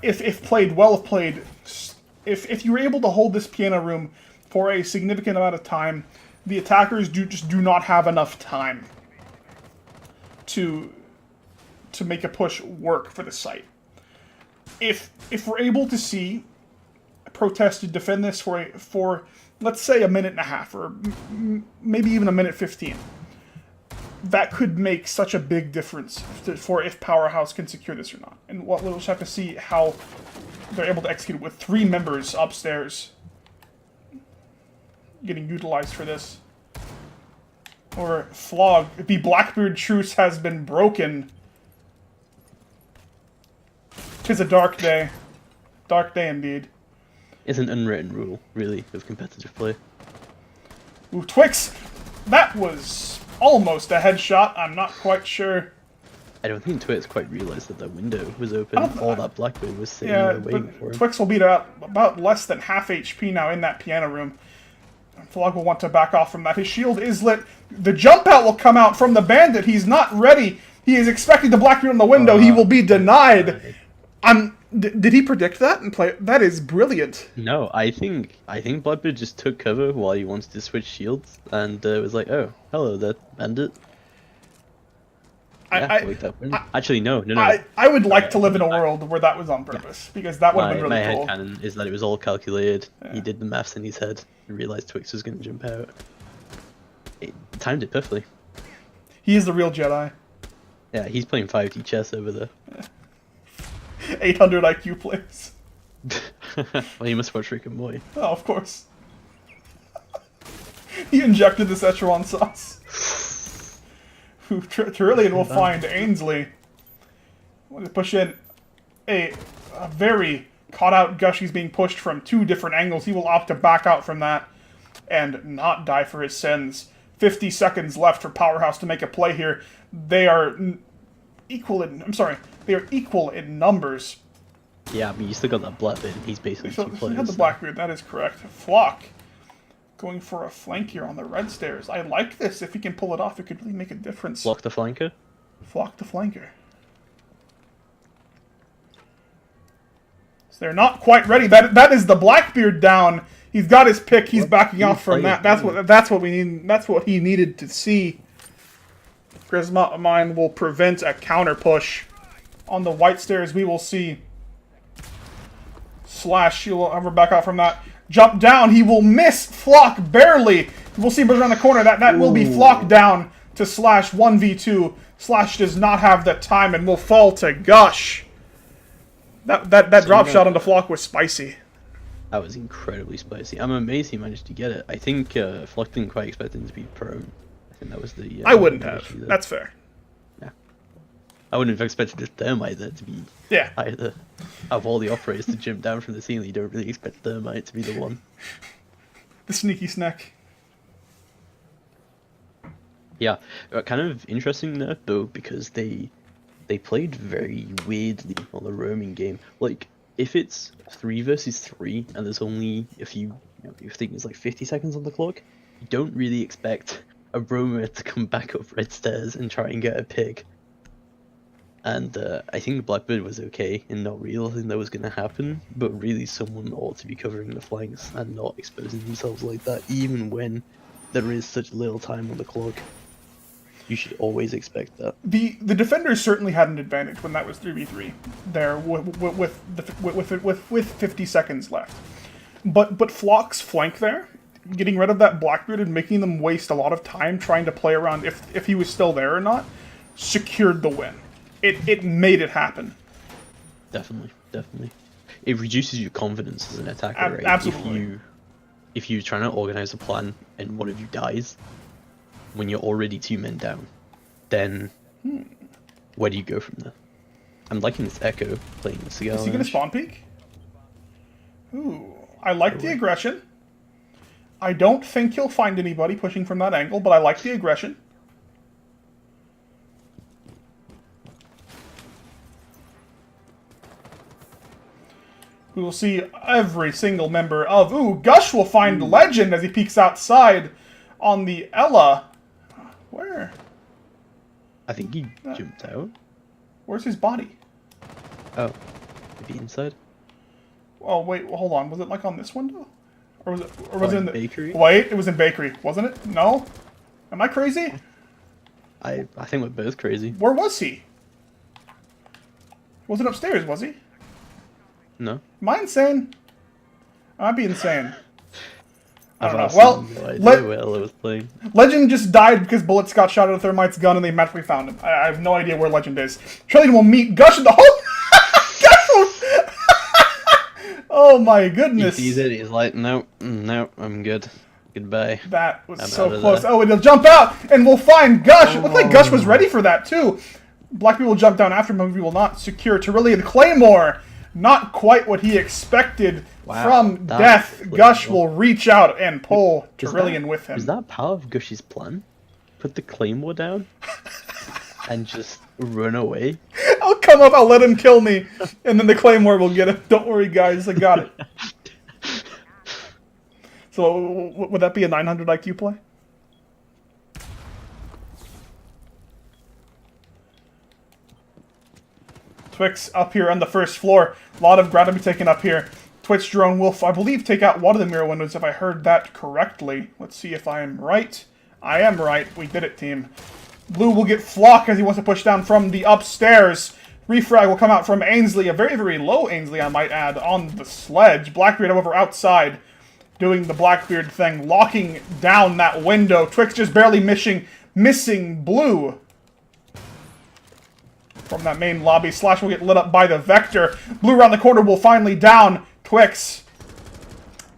If played well, if you were able to hold this piano room for a significant amount of time, the attackers just do not have enough time to make a push work for the site. If we're able to see Protest to defend this for let's say a minute and a half, or maybe even a minute 15, that could make such a big difference for if Powerhouse can secure this or not. And we'll just have to see how they're able to execute it with 3 members upstairs getting utilized for this. Or Flog, the Blackbeard truce has been broken. 'Tis a dark day. Dark day indeed. It's an unwritten rule, really, of competitive play. Ooh, Twix! That was almost a headshot. I'm not quite sure. I don't think Twix quite realised that the window was open. All that Blackbeard was sitting there waiting for him. Twix will be about less than half HP now in that piano room. Flog will want to back off from that. His shield is lit. The jump out will come out from the Bandit. He's not ready. He is expecting the Blackbeard on the window. He will be denied. Did he predict that and play? That is brilliant. No, I think Blackbeard just took cover while he wanted to switch shields and was like, "Oh, hello there, Bandit." Actually, no. I would like to live in a world where that was on purpose, because that would have been really cool. My headcanon is that it was all calculated. Yeah. He did the maths in his head and realized Twix was going to jump out. It timed it perfectly. He is the real Jedi. Yeah, he's playing 5D chess over there. Yeah. 800 IQ plays. Well, you must watch Rick and Morty. Oh, of course. He injected the Szechuan sauce. Trillian will find Ainsley. Want to push in a very caught-out Gush. He's being pushed from 2 different angles. He will opt to back out from that and not die for his sins. 50 seconds left for Powerhouse to make a play here. They are equal in... I'm sorry. They are equal in numbers. Yeah, but you still got that Blackbeard. He's basically 2 players. You have the Blackbeard. That is correct. Flock going for a flank here on the red stairs. I like this. If he can pull it off, it could really make a difference. Flock the flanker? Flock the flanker. So they're not quite ready. That is the Blackbeard down. He's got his pick. He's backing off from that. That's what we need. That's what he needed to see. Grisma Mine will prevent a counter push. On the white stairs, we will see Slash. He will ever back out from that. Jump down. He will miss Flock barely. We'll see around the corner. That will be Flock down to Slash 1v2. Slash does not have the time and will fall to Gush. That drop shot on the Flock was spicy. That was incredibly spicy. I'm amazed he managed to get it. I think Flock didn't quite expect him to be prone. I think that was the... I wouldn't have. That's fair. Yeah. I wouldn't have expected the Thermite there to be either. Of all the operators to jump down from the ceiling, you don't really expect Thermite to be the one. The sneaky snack. Yeah. Kind of interesting there, though, because they played very weirdly on the roaming game. Like, if it's 3 versus 3 and there's only a few, you think it's like 50 seconds on the clock, you don't really expect a roamer to come back up red stairs and try and get a pick. And I think Blackbeard was okay in not realizing that was going to happen, but really someone ought to be covering the flanks and not exposing themselves like that, even when there is such little time on the clock. You should always expect that. The defenders certainly had an advantage when that was 3v3 there with 50 seconds left. But Flock's flank there, getting rid of that Blackbeard and making them waste a lot of time trying to play around if he was still there or not, secured the win. It made it happen. Definitely. It reduces your confidence as an attacker, right? Absolutely. If you're trying to organize a plan and one of you dies, when you're already 2 men down, then where do you go from there? I'm liking this Echo playing the cigar. Is he going to spawn peek? Ooh, I like the aggression. I don't think he'll find anybody pushing from that angle, but I like the aggression. We will see every single member of... Ooh, Gush will find Legend as he peeks outside on the Ella. Where? I think he jumped out. Where's his body? Oh, maybe inside? Oh, wait, hold on. Was it like on this window? Or was it in the... Bakery? Wait, it was in Bakery, wasn't it? No? Am I crazy? I think we're both crazy. Where was he? Wasn't upstairs, was he? No? Am I insane? I might be insane. I don't know. I've Well, no idea where I was playing. Legend just died because bullets got shot out of Thermite's gun and they magically found him. I have no idea where Legend is. Trillion will meet Gush in the hole. Oh my goodness. He sees it, he's like, no, I'm good. Goodbye. That was I'm so out of close. there. Oh, and he'll jump out and we'll find Gush. It looked like Gush was ready for that too. Black people will jump down after him, we will not secure Tyrillian Claymore. Not quite what he expected from death. Gush will reach out and pull Tyrillian with him. Is that part of Gush's plan? Put the Claymore down and just run away? I'll come up, I'll let him kill me, and then the Claymore will get him. Don't worry, guys, I got it. So, would that be a 900 IQ play? Twix up here on the first floor. A lot of ground to be taken up here. Twitch drone will, I believe, take out one of the mirror windows if I heard that correctly. Let's see if I am right. I am right. We did it, team. Blue will get Flock as he wants to push down from the upstairs. Refrag will come out from Ainsley, a very, very low Ainsley, I might add, on the sledge. Blackbeard, however, outside, doing the Blackbeard thing, locking down that window. Twix just barely missing Blue from that main lobby. Slash will get lit up by the Vector. Blue around the corner will finally down Twix.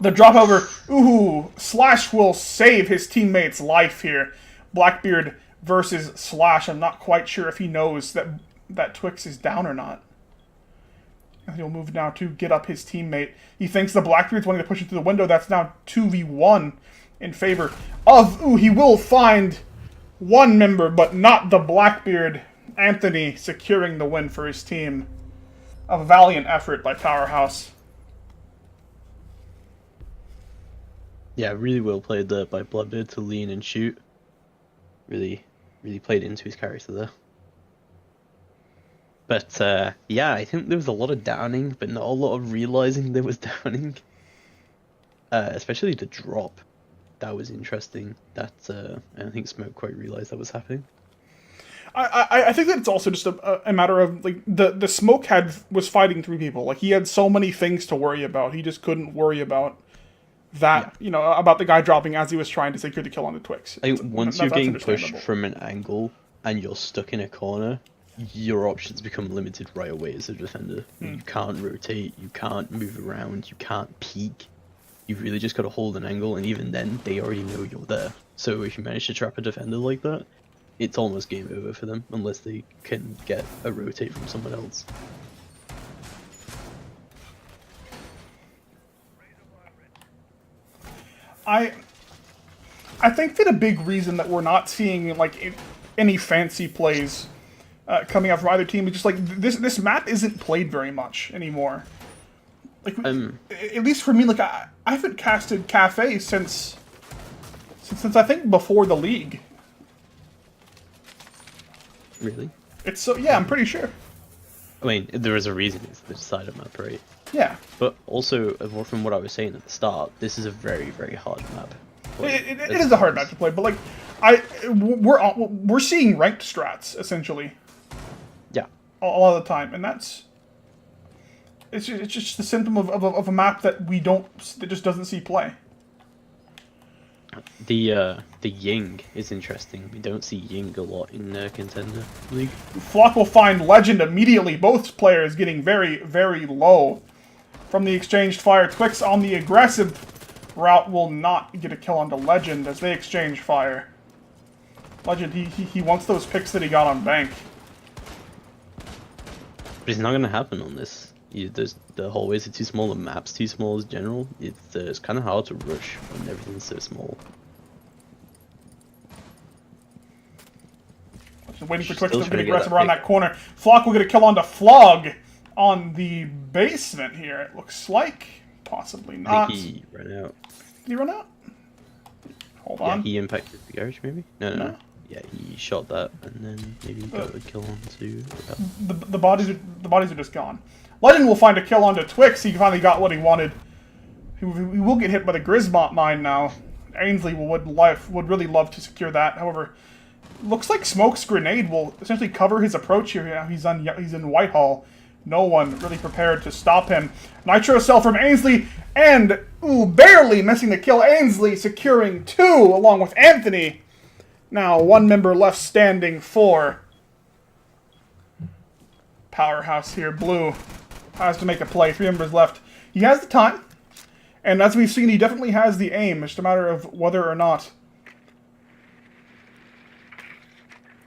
The drop over. Ooh, Slash will save his teammate's life here. Blackbeard versus Slash. I'm not quite sure if he knows that Twix is down or not. And he'll move now to get up his teammate. He thinks the Blackbeard's wanting to push into the window. That's now 2v1 in favor of... Ooh, he will find one member, but not the Blackbeard. Anthony securing the win for his team. A valiant effort by Powerhouse. Yeah, really well played there by Blackbeard to lean and shoot. Really played into his character there. But, yeah, I think there was a lot of downing, but not a lot of realizing there was downing. Especially the drop. That was interesting. That, I don't think Smoke quite realized that was happening. I think that it's also just a matter of, like, the Smoke was fighting 3 people. Like, he had so many things to worry about. He just couldn't worry about that, you know, about the guy dropping as he was trying to secure the kill on the Twix. I think once you're getting pushed from an angle and you're stuck in a corner, your options become limited right away as a defender. You can't rotate, you can't move around, you can't peek. You've really just got to hold an angle, and even then, they already know you're there. So if you manage to trap a defender like that, it's almost game over for them, unless they can get a rotate from someone else. I think that a big reason that we're not seeing, like, any fancy plays coming out from either team is just, like, this map isn't played very much anymore. Like, at least for me, like, I haven't casted Cafe since I think before the league. Really? It's so, yeah, I'm pretty sure. I mean, there is a reason it's the decided map, right? Yeah. But also, from what I was saying at the start, this is a very, very hard map. It is a hard map to play, but, like, we're seeing ranked strats, essentially. Yeah. A lot of the time, and that's... It's just the symptom of a map that just doesn't see play. The Ying is interesting. We don't see Ying a lot in Contender League. Flock will find Legend immediately. Both players getting very, very low from the exchanged fire. Twix on the aggressive route will not get a kill onto Legend as they exchange fire. Legend, he wants those picks that he got on Bank. But it's not going to happen on this. The hallways are too small, the map's too small as general. It's kind of hard to rush when everything's so small. Waiting for Twix to get aggressive around that corner. Flock will get a kill onto Flog on the basement here, it looks like. Possibly not. I think he ran out. Did he run out? Hold on. Yeah, he impacted the garage, maybe? No. Yeah, he shot that, and then maybe got a kill onto... The bodies are just gone. Legend will find a kill onto Twix. He finally got what he wanted. He will get hit by the Grismont mine now. Ainsley would really love to secure that. However, Looks like Smoke's grenade will essentially cover his approach here. Now he's in Whitehall. No one really prepared to stop him. Nitro cell from Ainsley, and barely missing the kill. Ainsley securing 2 along with Anthony. Now 1 member left standing for Powerhouse here. Blue has to make a play. 3 members left. He has the time, and as we've seen, he definitely has the aim. It's just a matter of whether or not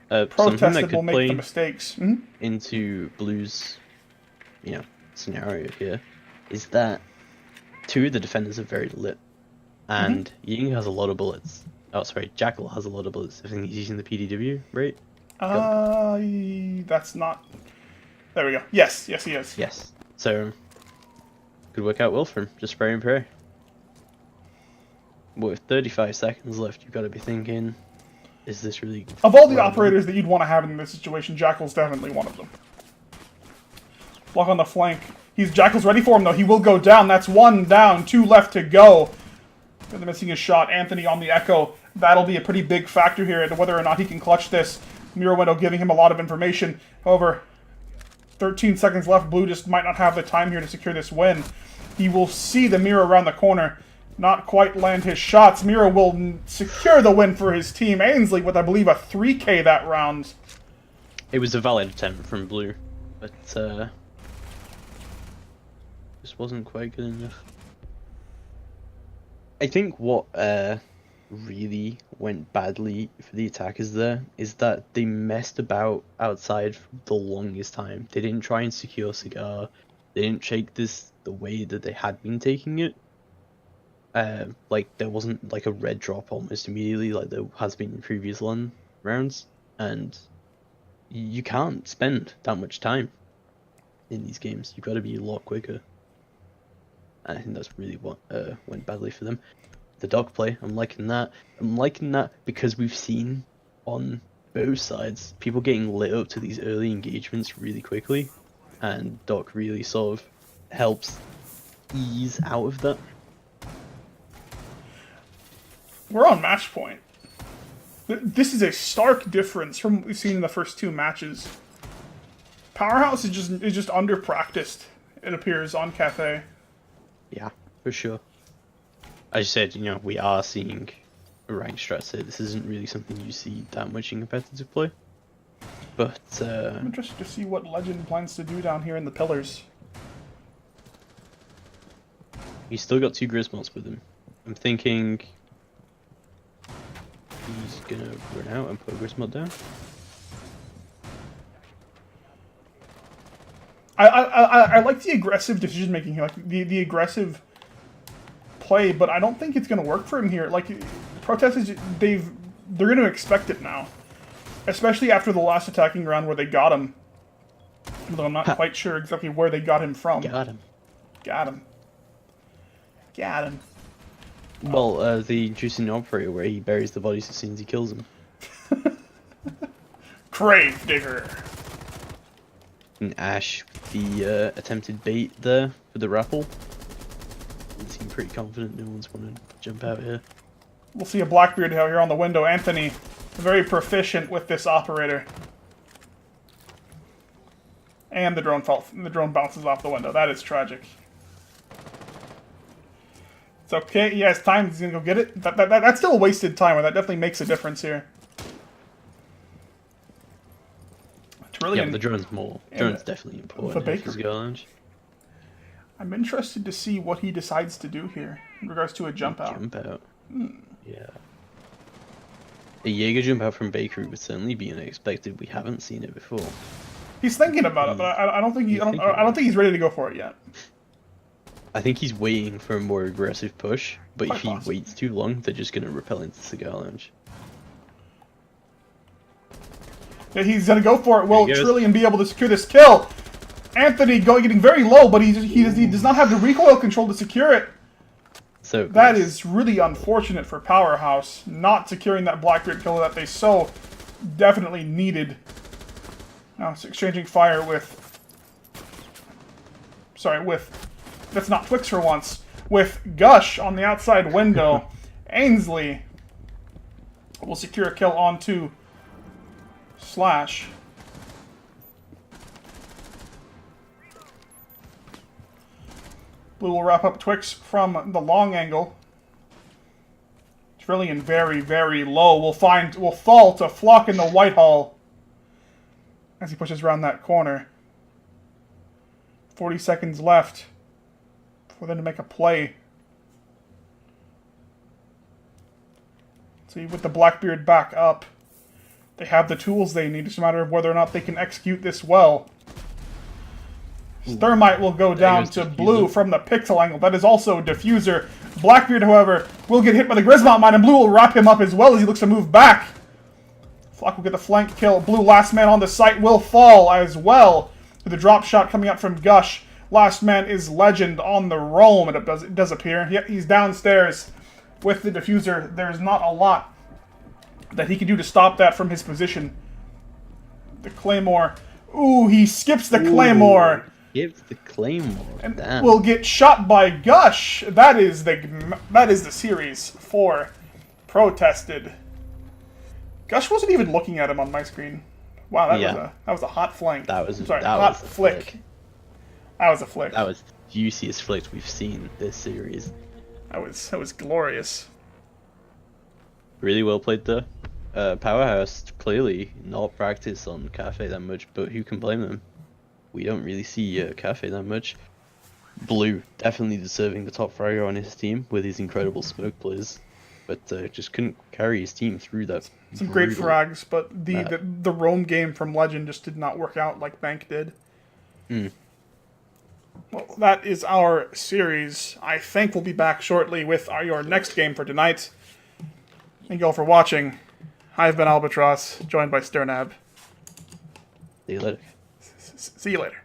Protested will make the mistakes. Into Blue's, scenario here is that 2 of the defenders are very lit, and Ying has a lot of bullets. Oh, sorry, Jackal has a lot of bullets. I think he's using the PDW, right? That's not. There we go. Yes, he is. Yes. So could work out well for him. Just spray and pray. But with 35 seconds left, you've got to be thinking, is this really... Of all the operators that you'd want to have in this situation, Jackal's definitely one of them. Block on the flank. Jackal's ready for him, though. He will go down. That's 1 down, 2 left to go. They're missing his shot. Anthony on the Echo. That'll be a pretty big factor here into whether or not he can clutch this. Mirror window giving him a lot of information. However, 13 seconds left. Blue just might not have the time here to secure this win. He will see the Mirror around the corner. Not quite land his shots. Mirror will secure the win for his team. Ainsley with, I believe, a 3K that round. It was a valid attempt from Blue, but this wasn't quite good enough. I think what really went badly for the attackers there is that they messed about outside for the longest time. They didn't try and secure Cigar. They didn't take this the way that they had been taking it. Like, there wasn't like a red drop almost immediately like there has been in previous LAN rounds, and you can't spend that much time in these games. You've got to be a lot quicker. And I think that's really what went badly for them. The dog play, I'm liking that. I'm liking that because we've seen on both sides people getting lit up to these early engagements really quickly, and Doc really sort of helps ease out of that. We're on match point. This is a stark difference from what we've seen in the first 2 matches. Powerhouse is just under practiced, it appears, on Cafe. Yeah, for sure. As you said, we are seeing a ranked strat here. This isn't really something you see that much in competitive play. But I'm interested to see what Legend plans to do down here in the pillars. He's still got 2 Grismolds with him. I'm thinking he's gonna run out and put a Grismold down. I like the aggressive decision making here, like the aggressive play, but I don't think it's gonna work for him here. Like, protesters, they're gonna expect it now, especially after the last attacking round where they got him. Although I'm not quite sure exactly where they got him from. Got him. Got him. Got him. Well, the juicing operator where he buries the bodies as soon as he kills them. Grave digger. And Ash with the attempted bait there for the raffle. They seem pretty confident no one's going to jump out here. We'll see a Blackbeard out here on the window. Anthony, very proficient with this operator. And the drone bounces off the window. That is tragic. It's okay. He has time. He's gonna go get it. That's still a wasted time. That definitely makes a difference here. Yeah, the drone's more. Drone's definitely important. The Baker. Lounge. I'm interested to see what he decides to do here in regards to a jump out. Jump out. Yeah. A Jaeger jump out from Bakery would certainly be unexpected. We haven't seen it before. He's thinking about it, but I don't think he's ready to go for it yet. I think he's waiting for a more aggressive push, but if he waits too long, they're just going to repel into the Cigar Lounge. Yeah, he's going to go for it. Will Trillion be able to secure this kill? Anthony getting very low, but he does not have the recoil control to secure it. So that is really unfortunate for Powerhouse, not securing that Blackbeard kill that they so definitely needed. Now it's exchanging fire with... Sorry, with... That's not Twix for once. With Gush on the outside window. Ainsley will secure a kill onto slash. Blue will wrap up Twix from the long angle. Trillion very, very low. Will fall to Flock in the Whitehall as he pushes around that corner. 40 seconds left for them to make a play. See, with the Blackbeard back up, they have the tools they need. It's a matter of whether or not they can execute this well. Thermite will go down to Blue from the pixel angle. That is also a diffuser. Blackbeard, however, will get hit by the Grismont mine, and Blue will wrap him up as well as he looks to move back. Flock will get the flank kill. Blue, last man on the site, will fall as well. With the drop shot coming out from Gush. Last man is Legend on the roam, and it does appear. Yep, he's downstairs with the diffuser. There's not a lot that he can do to stop that from his position. The Claymore. Ooh, he skips the Claymore. Gives the Claymore. And Damn. will get shot by Gush. That is the series 4 protested. Gush wasn't even looking at him on my screen. Wow, that was a hot flank. That was hot flick. That was a flick. That was the juiciest flick we've seen this series. That was glorious. Really well played though. Powerhouse clearly not practiced on Cafe that much, but who can blame them? We don't really see Cafe that much. Blue definitely deserving the top fragger on his team with his incredible smoke plays, but just couldn't carry his team through that. Some great frags, but the roam game from Legend just did not work out like Bank did. Well, that is our series. I think we'll be back shortly with your next game for tonight. Thank you all for watching. I've been Albatross, joined by Sternab. See you later. See you later.